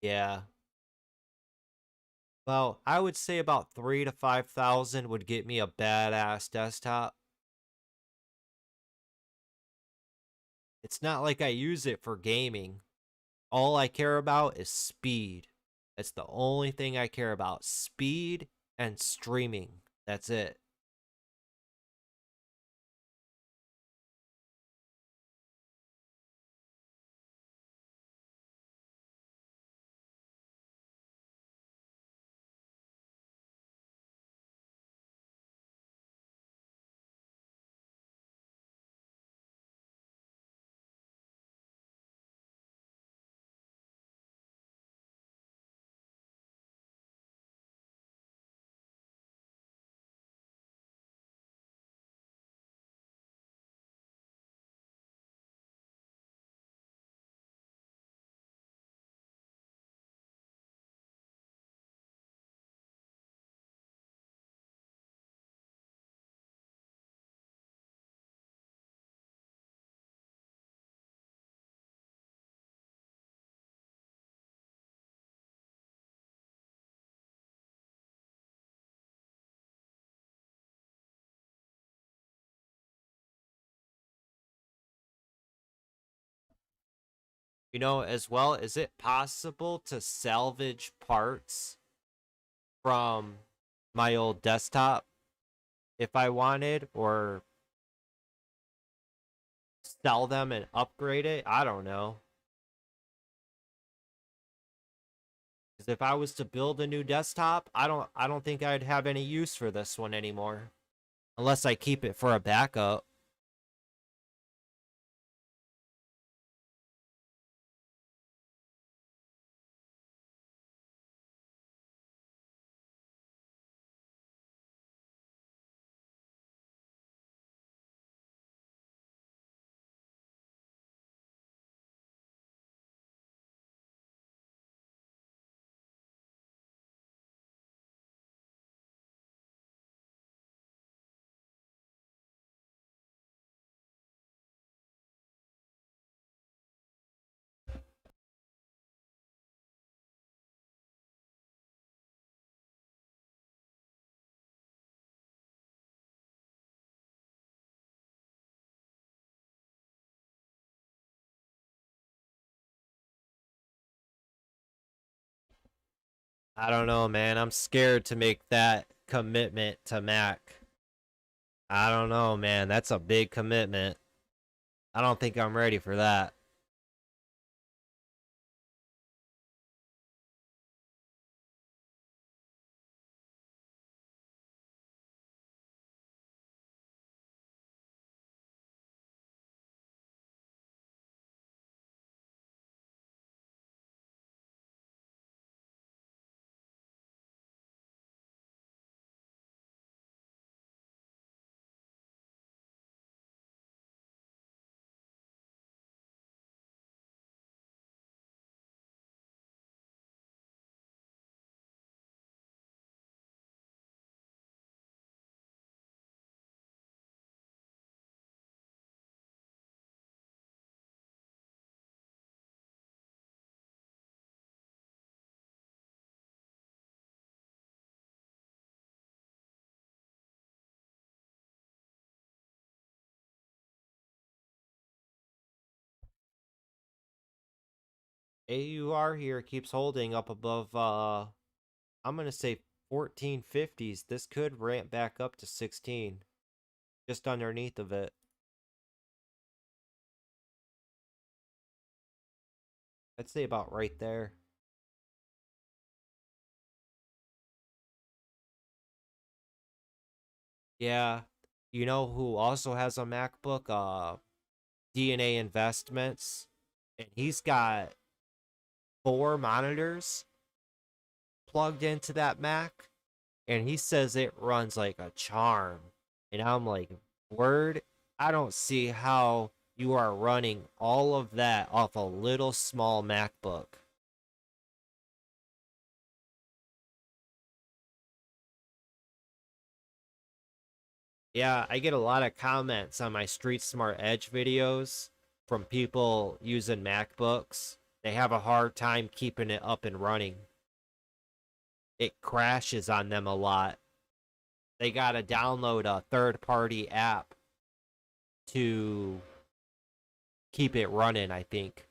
Yeah. Well, I would say about 3 to 5,000 would get me a badass desktop. It's not like I use it for gaming. All I care about is speed. That's the only thing I care about. Speed and streaming. That's it. You know, as well, is it possible to salvage parts from my old desktop if I wanted, or sell them and upgrade it? I don't know. Because if I was to build a new desktop, I don't think I'd have any use for this one anymore. Unless I keep it for a backup. I don't know, man. I'm scared to make that commitment to Mac. I don't know, man. That's a big commitment. I don't think I'm ready for that. AUR here keeps holding up above, I'm going to say 1450s. This could ramp back up to 16. Just underneath of it. I'd say about right there. Yeah. You know who also has a MacBook? DNA Investments. And he's got 4 monitors plugged into that Mac. And he says it runs like a charm. And I'm like, word? I don't see how you are running all of that off a little small MacBook. Yeah, I get a lot of comments on my Street Smart Edge videos from people using MacBooks. They have a hard time keeping it up and running. It crashes on them a lot. They got to download a third party app to keep it running, I think.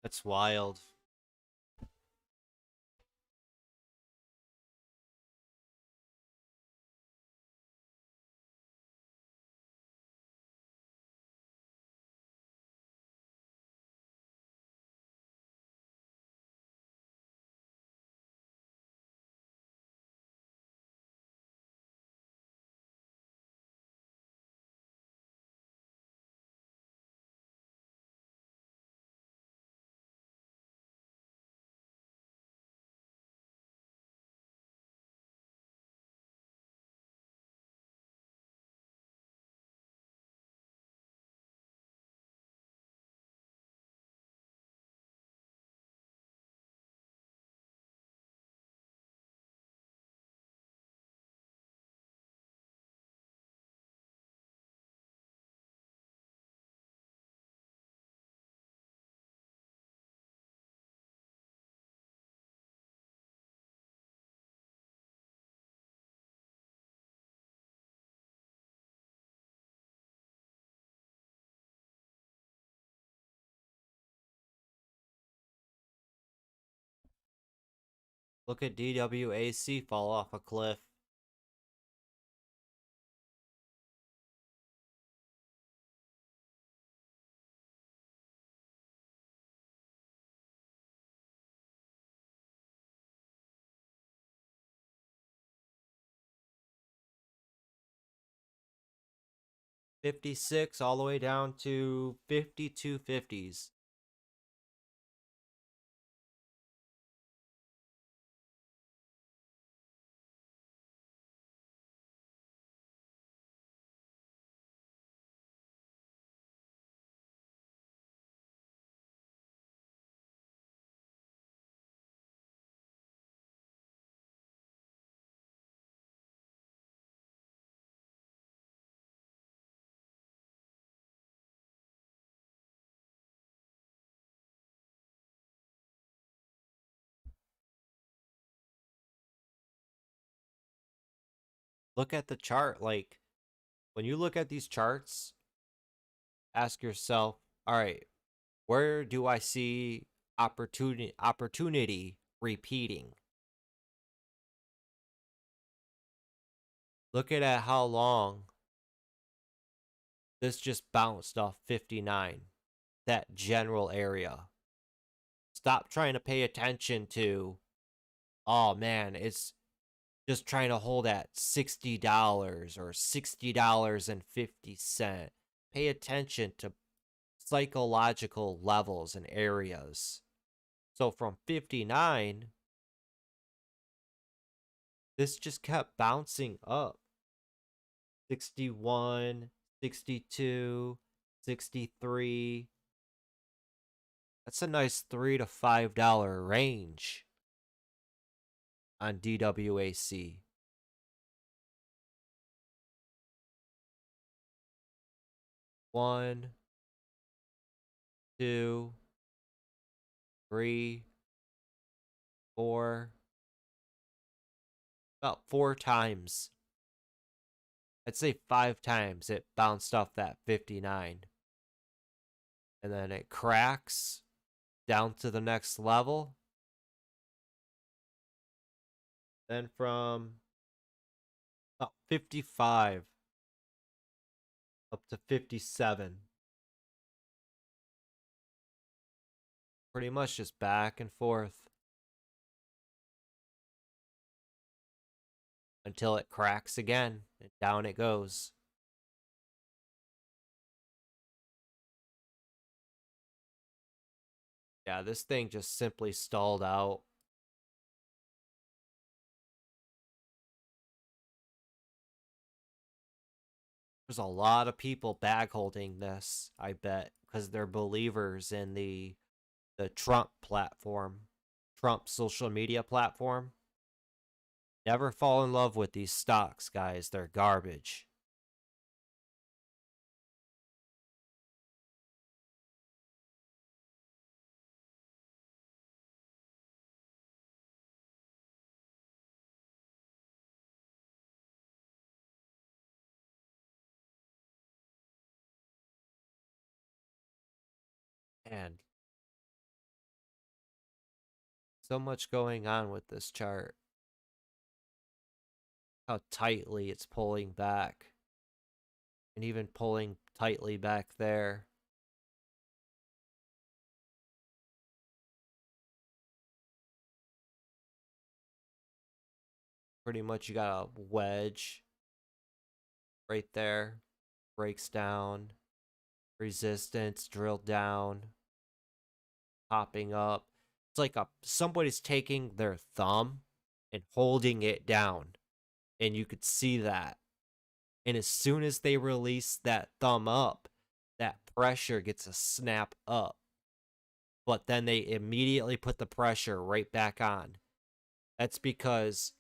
That's wild. Look at DWAC fall off a cliff. $56 all the way down to 52.50s. Look at the chart. Like, when you look at these charts, ask yourself, all right, where do I see opportunity repeating? Look at how long this just bounced off 59, that general area. Stop trying to pay attention to, oh man, it's just trying to hold at $60 or $60.50. Pay attention to psychological levels and areas. So from 59, this just kept bouncing up. 61, 62, 63. That's a nice $3 to $5 range on DWAC. One, two, three, four, about 4 times. I'd say 5 times it bounced off that 59. And then it cracks down to the next level. Then from about 55 up to 57. Pretty much just back and forth until it cracks again and down it goes. Yeah, this thing just simply stalled out. There's a lot of people bag holding this, I bet, because they're believers in the Trump platform, Trump social media platform. Never fall in love with these stocks, guys. They're garbage. And so much going on with this chart. How tightly it's pulling back. And even pulling tightly back there. Pretty much you got a wedge right there. Breaks down. Resistance drilled down. Popping up. It's like somebody's taking their thumb and holding it down. And you could see that. And as soon as they release that thumb up, that pressure gets a snap up. But then they immediately put the pressure right back on. That's because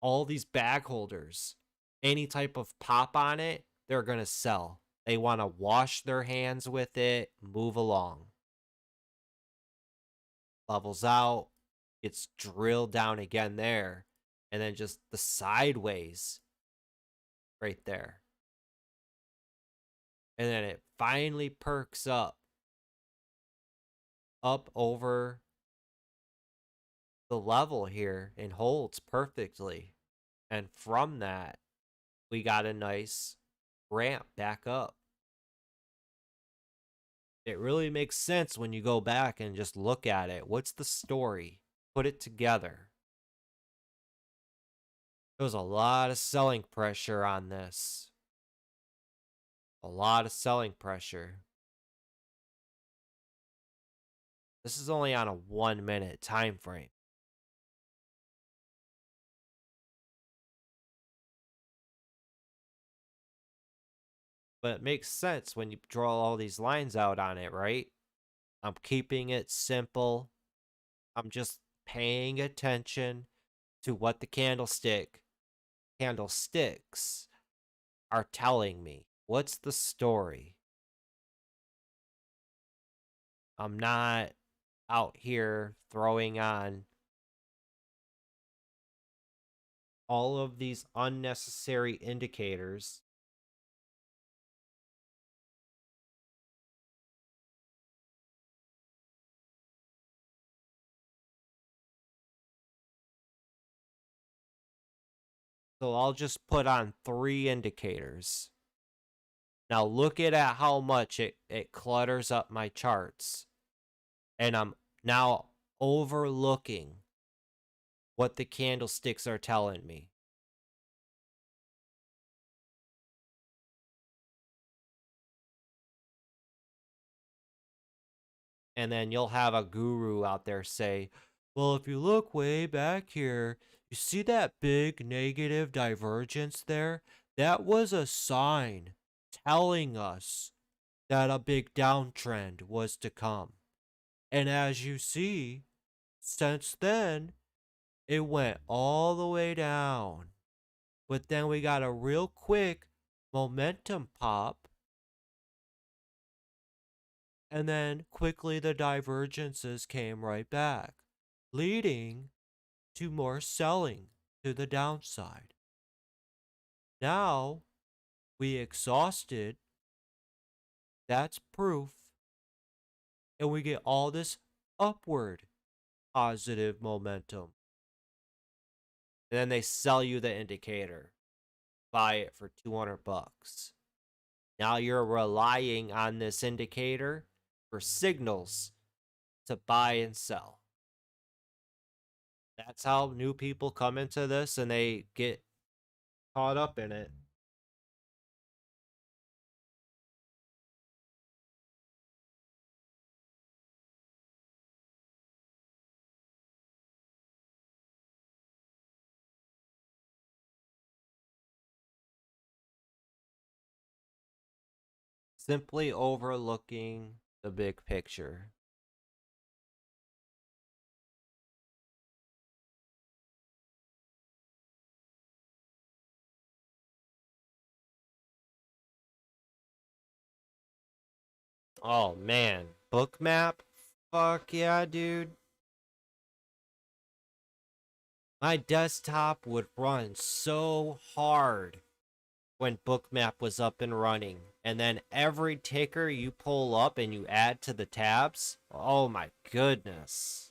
all these bag holders, any type of pop on it, they're going to sell. They want to wash their hands with it, move along. Levels out, it's drilled down again there, and then just the sideways right there. And then it finally perks up over the level here and holds perfectly. And from that, we got a nice ramp back up. It really makes sense when you go back and just look at it. What's the story? Put it together. There was a lot of selling pressure on this. A lot of selling pressure. This is only on a 1-minute time frame. But it makes sense when you draw all these lines out on it, right? I'm keeping it simple. I'm just paying attention to what the candlesticks are telling me. What's the story? I'm not out here throwing on all of these unnecessary indicators. So I'll just put on 3 indicators. Now look at how much it clutters up my charts. And I'm now overlooking what the candlesticks are telling me. And then you'll have a guru out there say, well, if you look way back here, you see that big negative divergence there? That was a sign telling us that a big downtrend was to come. And as you see, since then, it went all the way down. But then we got a real quick momentum pop. And then quickly the divergences came right back, leading to more selling to the downside. Now we exhausted. That's proof. And we get all this upward positive momentum. And then they sell you the indicator. Buy it for $200. Now you're relying on this indicator for signals to buy and sell. That's how new people come into this and they get caught up in it. Simply overlooking the big picture. Oh man, Bookmap? Fuck yeah, dude. My desktop would run so hard when Bookmap was up and running. And then every ticker you pull up and you add to the tabs, oh my goodness.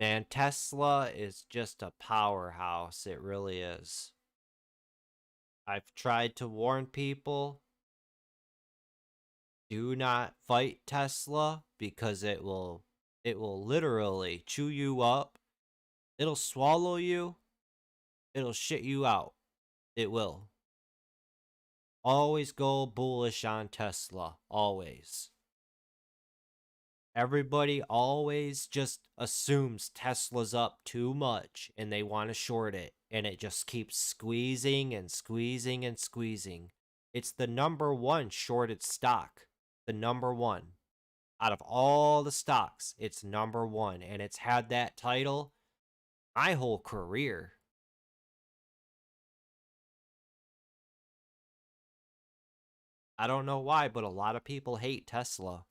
Man, Tesla is just a powerhouse. It really is. I've tried to warn people, do not fight Tesla because it will literally chew you up. It'll swallow you It'll shit you out. It will. Always go bullish on Tesla. Always. Everybody always just assumes Tesla's up too much and they want to short it. And it just keeps squeezing and squeezing and squeezing. It's the number one shorted stock. The number one. Out of all the stocks, it's number one. And it's had that title my whole career. I don't know why, but a lot of people hate Tesla.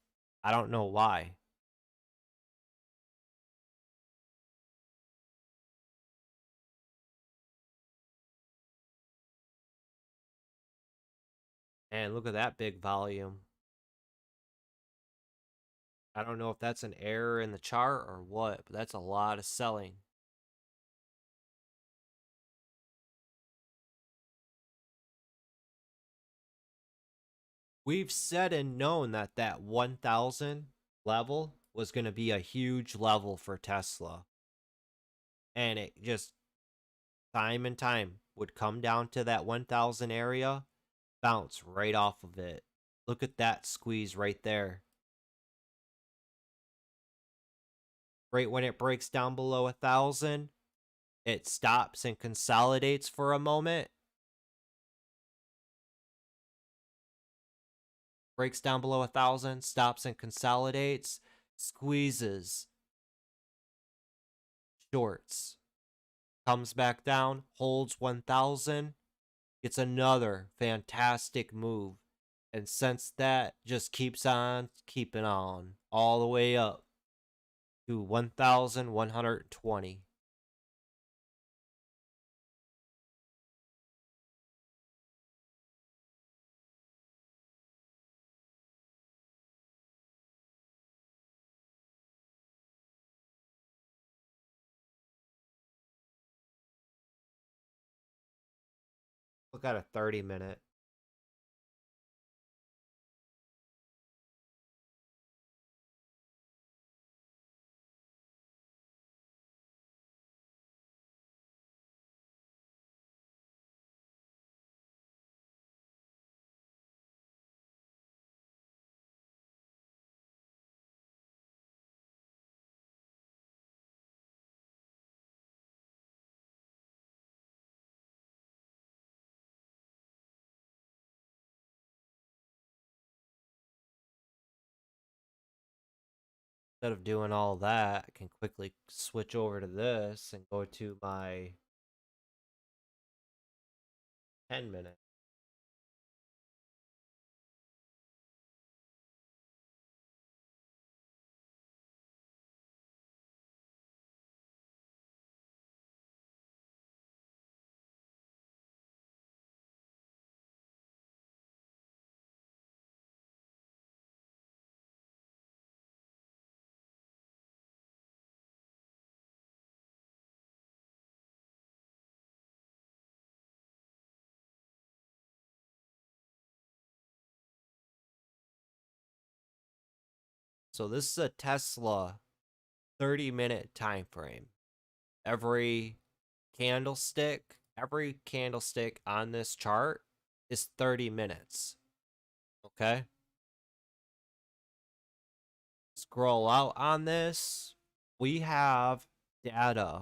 I don't know why. And look at that big volume. I don't know if that's an error in the chart or what, but that's a lot of selling. We've said and known that that 1000 level was going to be a huge level for Tesla. And it just time and time would come down to that 1000 area, bounce right off of it. Look at that squeeze right there. Right when it breaks down below 1000, it stops and consolidates for a moment. Breaks down below 1000, stops and consolidates, squeezes, shorts, comes back down, holds 1000, gets another fantastic move. And since that, just keeps on keeping on all the way up to 1120. Look at a 30-minute. Instead of doing all that, I can quickly switch over to this and go to my 10-minute. So this is a Tesla 30-minute time frame. Every every candlestick on this chart is 30 minutes. Okay? Scroll out on this. We have data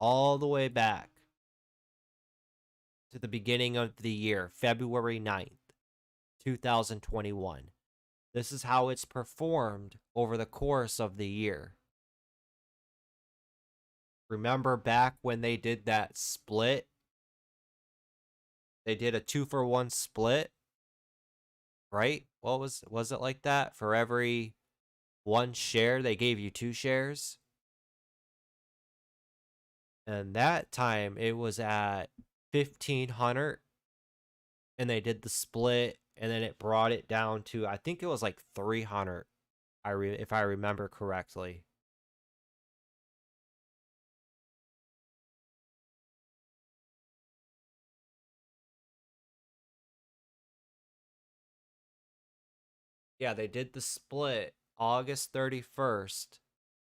all the way back to the beginning of the year, February 9th, 2021. This is how it's performed over the course of the year. Remember back when they did that split? They did a 2-for-1 split, right? What was it like that? For every one share, they gave you 2 shares. And that time it was at 1500 and they did the split and then it brought it down to I think it was like 300 if I remember correctly. Yeah, they did the split August 31st,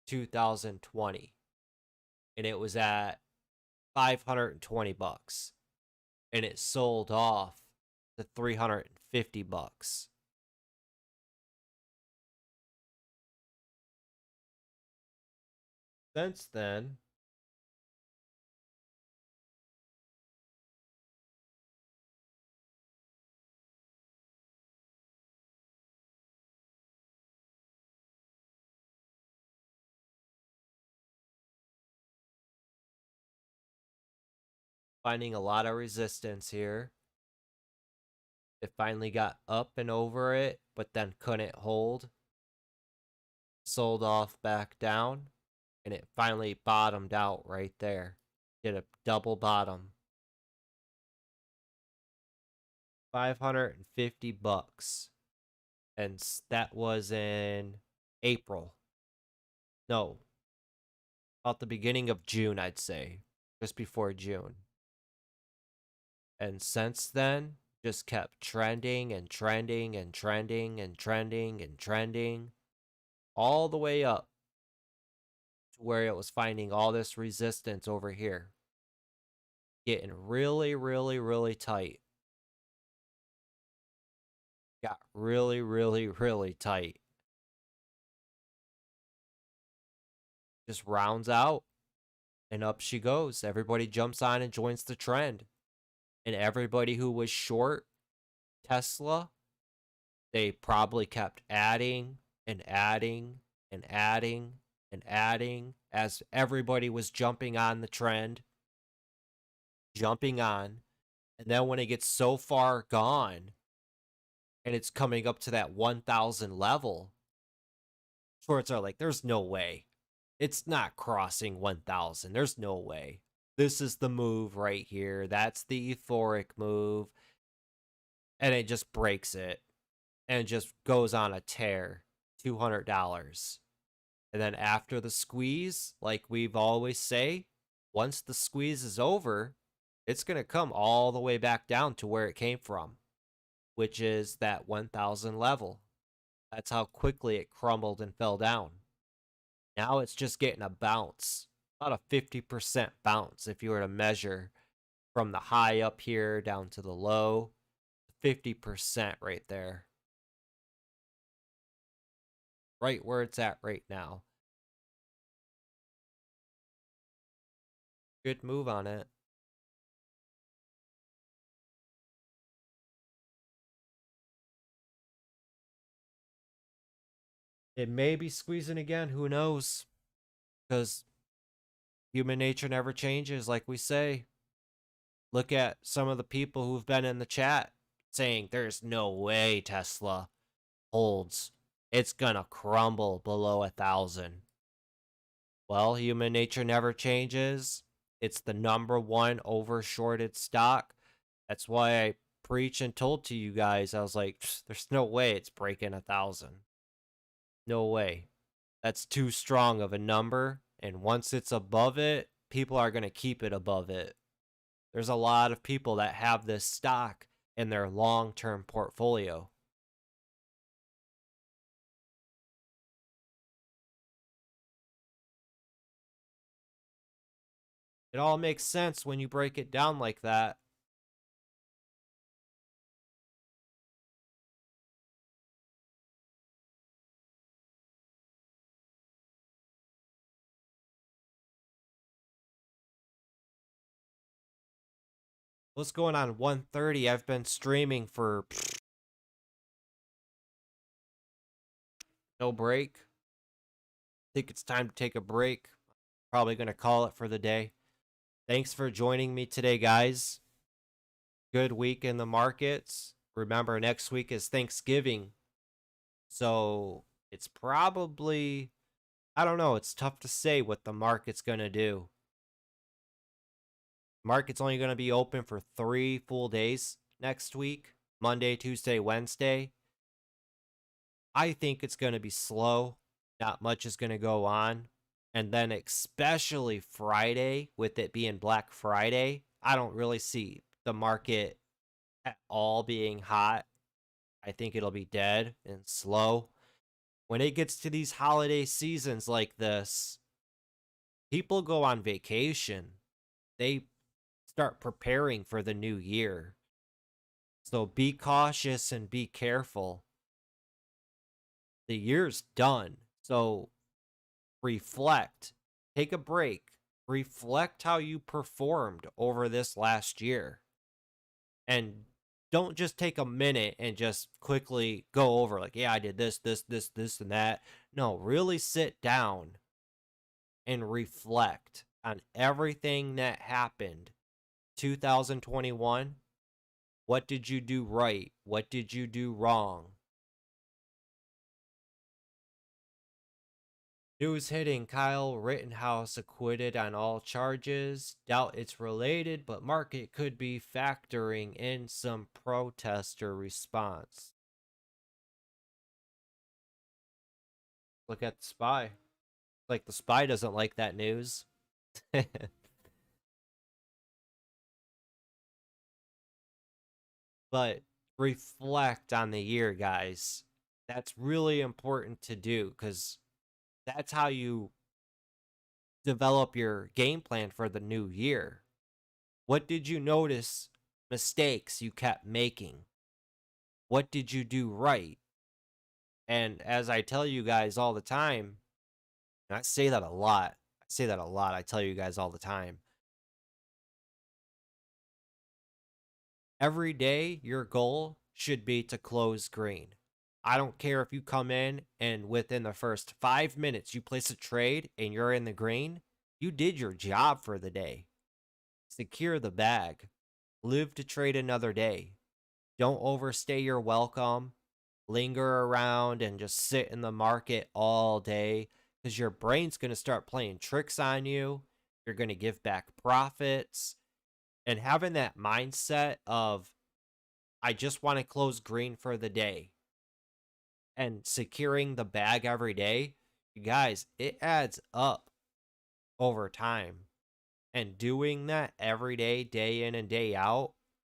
2020. And it was at $520, and it sold off to $350. Since then, finding a lot of resistance here. It finally got up and over it, but then couldn't hold. Sold off back down, and it finally bottomed out right there. Did a double bottom. $550. And that was in April. No, about the beginning of June, I'd say. Just before June. And since then, just kept trending and trending and trending and trending and trending all the way up to where it was finding all this resistance over here. Getting really, really, really tight. Got really, really, really tight. Just rounds out and up she goes. Everybody jumps on and joins the trend. And everybody who was short Tesla, they probably kept adding and adding and adding and adding as everybody was jumping on the trend, jumping on. And then when it gets so far gone and it's coming up to that 1,000 level, shorts are like, there's no way. It's not crossing 1,000. There's no way. This is the move right here. That's the euphoric move. And it just breaks it. And just goes on a tear. $200. And then after the squeeze, like we've always say, once the squeeze is over, it's going to come all the way back down to where it came from, which is that 1,000 level. That's how quickly it crumbled and fell down. Now it's just getting a bounce, about a 50% bounce if you were to measure from the high up here down to the low. 50% right there. Right where it's at right now. Good move on it. It may be squeezing again. Who knows? Because human nature never changes, like we say. Look at some of the people who've been in the chat saying there's no way Tesla holds. It's gonna crumble below 1,000. Well, human nature never changes. It's the #1 overshorted stock. That's why I preach and told to you guys. I was like, there's no way it's breaking 1,000. No way. That's too strong of a number. And once it's above it, people are going to keep it above it. There's a lot of people that have this stock in their long-term portfolio. It all makes sense when you break it down like that. What's going on 1:30? I've been streaming for no break. I think it's time to take a break. Probably going to call it for the day. Thanks for joining me today, guys. Good week in the markets. Remember, next week is Thanksgiving. So it's probably, I don't know, it's tough to say what the market's going to do. Market's only going to be open for 3 full days next week, Monday, Tuesday, Wednesday. I think it's going to be slow. Not much is going to go on. And then especially Friday, with it being Black Friday, I don't really see the market at all being hot. I think it'll be dead and slow. When it gets to these holiday seasons like this, people go on vacation. they start preparing for the new year. So be cautious and be careful. The year's done. So reflect, take a break, reflect how you performed over this last year. And don't just take a minute and just quickly go over, like, yeah, I did this, and that. No, really sit down and reflect on everything that happened 2021. What did you do right? What did you do wrong? News hitting: Kyle Rittenhouse acquitted on all charges. Doubt it's related, but market could be factoring in some protester response. Look at the spy. Like the spy doesn't like that news. But reflect on the year, guys. That's really important to do because that's how you develop your game plan for the new year. What did you notice mistakes you kept making? What did you do right? And as I tell you guys all the time, and I say that a lot. I tell you guys all the time. Every day, your goal should be to close green. I don't care if you come in and within the first 5 minutes you place a trade and you're in the green, you did your job for the day. Secure the bag. Live to trade another day. Don't overstay your welcome. Linger around and just sit in the market all day because your brain's going to start playing tricks on you. You're going to give back profits. And having that mindset of, I just want to close green for the day and securing the bag every day, you guys, it adds up over time. And doing that every day in and day out,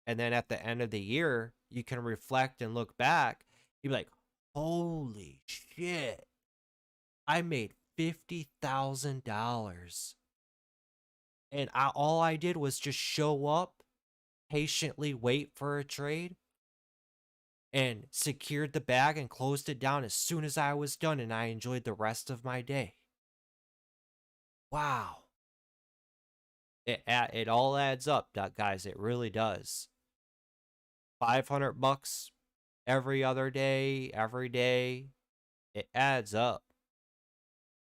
and then at the end of the year, you can reflect and look back. You'd be like, holy shit, I made $50,000. And all I did was just show up, patiently wait for a trade, and secured the bag and closed it down as soon as I was done, and I enjoyed the rest of my day. Wow. It all adds up, guys. It really does. $500 every other day, every day. It adds up.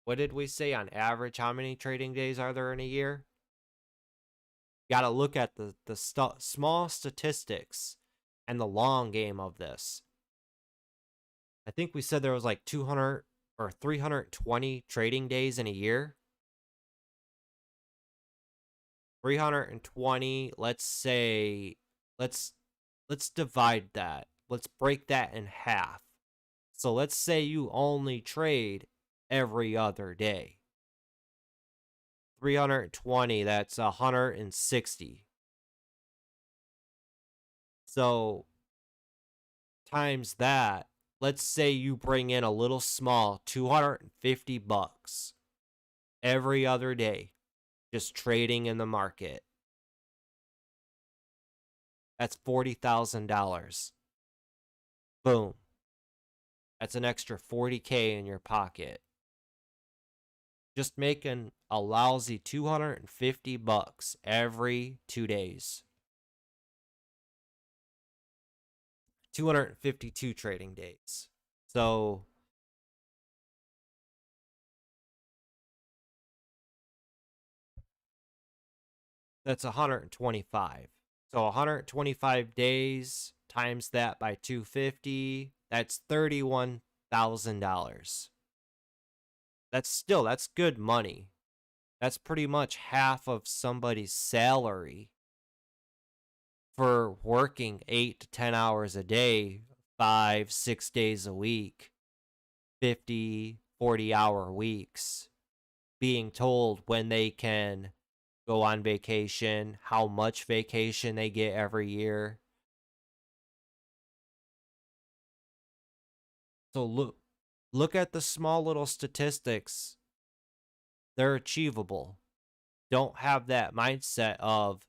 What did we say on average? How many trading days are there in a year? Got to look at the small statistics and the long game of this. I think we said there was like 200 or 320 trading days in a year. 320, let's say, let's divide that. Let's break that in half. So let's say you only trade every other day. 320, that's 160. So times that, let's say you bring in a little small $250 every other day, just trading in the market. That's $40,000. Boom. That's an extra $40K in your pocket. Just making a lousy $250 every 2 days. 252 trading days. So that's 125. So 125 days times that by 250, that's $31,000. That's good money. That's pretty much half of somebody's salary for working 8 to 10 hours a day, 5, 6 days a week, 50, 40-hour weeks, being told when they can go on vacation, how much vacation they get every year. So look at the small little statistics. They're achievable. don't have that mindset of,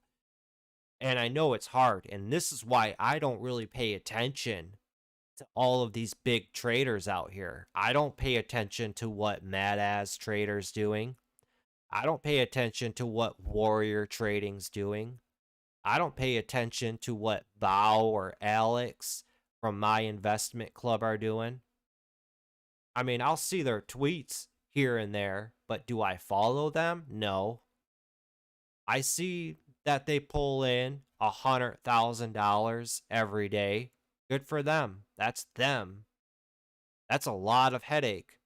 and I know it's hard, and this is why I don't really pay attention to all of these big traders out here. I don't pay attention to what Mad As Trader's doing. I don't pay attention to what Warrior Trading's doing. I don't pay attention to what Bao or Alex from my investment club are doing. I mean, I'll see their tweets here and there, but do I follow them? No. I see that they pull in $100,000 every day. Good for them. That's them. That's a lot of headache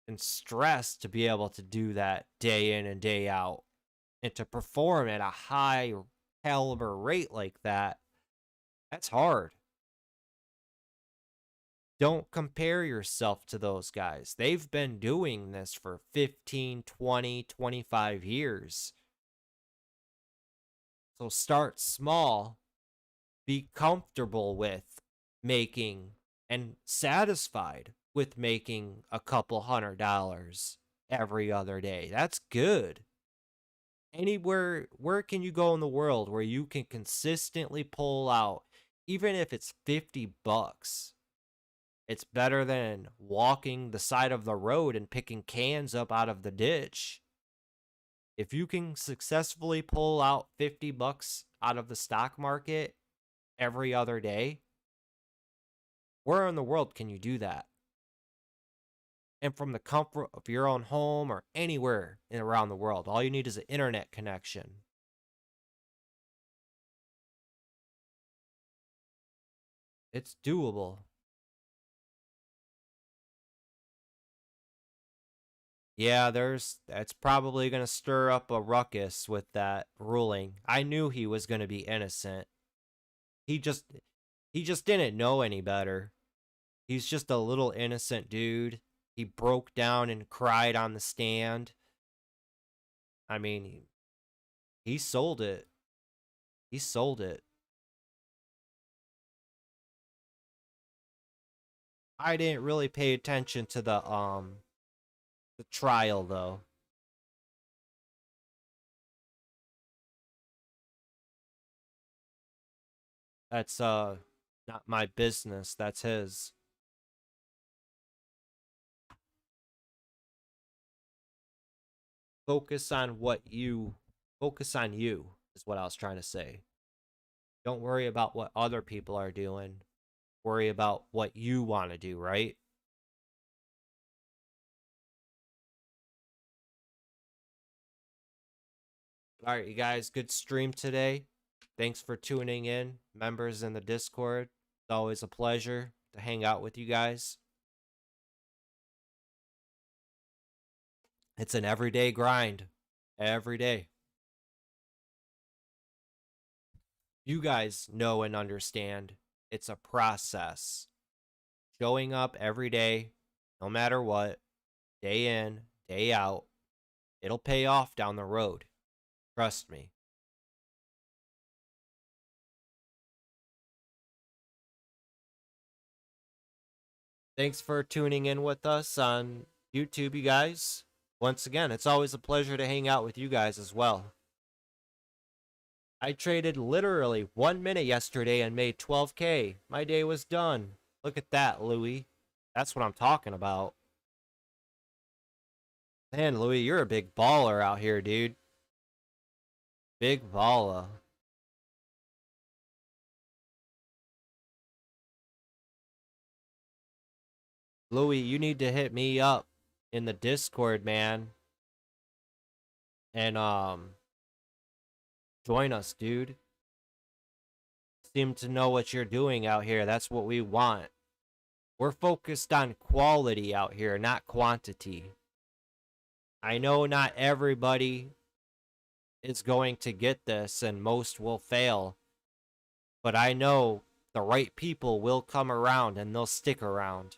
and stress to be able to do that day in and day out and to perform at a high caliber rate like that. That's hard. Don't compare yourself to those guys. They've been doing this for 15, 20, 25 years. So start small. Be comfortable with making and satisfied with making a couple $100 every other day. That's good. Where can you go in the world where you can consistently pull out, even if it's $50? It's better than walking the side of the road and picking cans up out of the ditch. If you can successfully pull out $50 out of the stock market every other day, where in the world can you do that? And from the comfort of your own home or anywhere around the world, all you need is an internet connection. It's doable. Yeah, that's probably going to stir up a ruckus with that ruling. I knew he was going to be innocent. He just didn't know any better. He's just a little innocent dude. He broke down and cried on the stand. I mean, he sold it. He sold it. I didn't really pay attention to the trial though. That's not my business. That's his. Focus on focus on you is what I was trying to say. Don't worry about what other people are doing. Worry about what you want to do, right? All right, you guys, good stream today. Thanks for tuning in, members in the Discord. It's always a pleasure to hang out with you guys. It's an everyday grind. Every day. You guys know and understand it's a process. Showing up every day, no matter what, day in, day out, it'll pay off down the road. Trust me. Thanks for tuning in with us on YouTube, you guys. Once again, it's always a pleasure to hang out with you guys as well. I traded literally 1 minute yesterday and made 12K. My day was done. Look at that, Louie. That's what I'm talking about. Man, Louie, you're a big baller out here, dude. Big baller. Louie, you need to hit me up in the Discord, man. And join us, dude. Seem to know what you're doing out here. That's what we want. We're focused on quality out here, not quantity. I know not everybody is going to get this and most will fail. But I know the right people will come around and they'll stick around.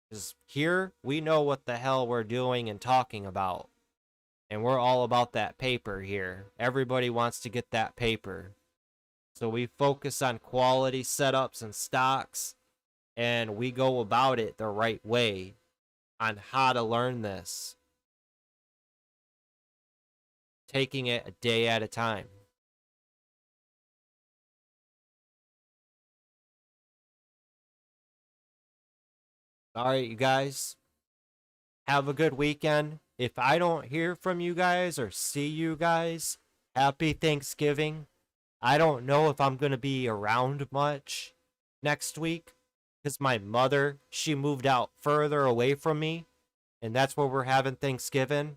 Because here, we know what the hell we're doing and talking about. And we're all about that paper here. Everybody wants to get that paper. So we focus on quality setups and stocks. And we go about it the right way on how to learn this. taking it a day at a time. All right, you guys. Have a good weekend. If I don't hear from you guys or see you guys, happy Thanksgiving. I don't know if I'm going to be around much next week because my mother, she moved out further away from me, and that's where we're having Thanksgiving.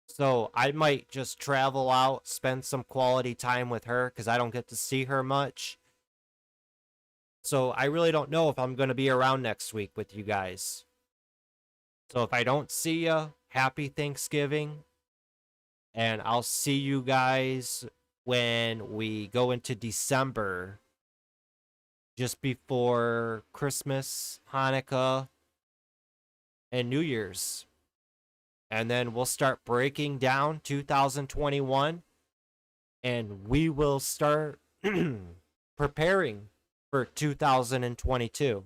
So I might just travel out, spend some quality time with her because I don't get to see her much. So I really don't know if I'm going to be around next week with you guys. So if I don't see you, happy Thanksgiving. And I'll see you guys when we go into December, just before Christmas, Hanukkah, and New Year's. And then we'll start breaking down 2021, and we will start preparing for 2022.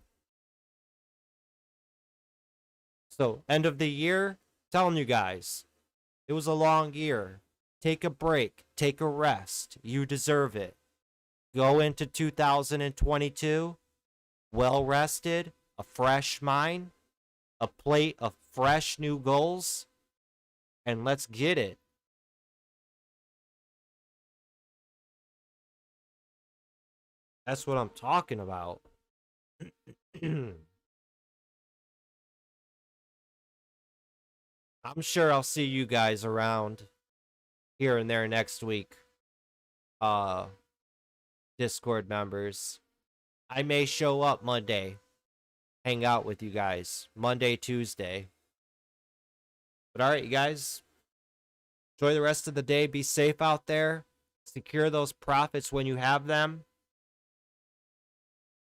So, end of the year, telling you guys, it was a long year. Take a break, take a rest. You deserve it. Go into 2022 well rested, a fresh mind, a plate of fresh new goals, and let's get it. That's what I'm talking about. I'm sure I'll see you guys around here and there next week. Discord members. I may show up Monday, hang out with you guys. Monday, Tuesday. But all right, you guys. Enjoy the rest of the day. Be safe out there. Secure those profits when you have them.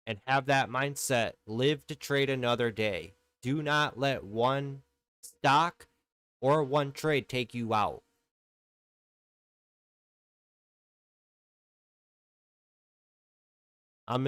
And have that mindset. Live to trade another day. Do not let one stock or one trade take you out.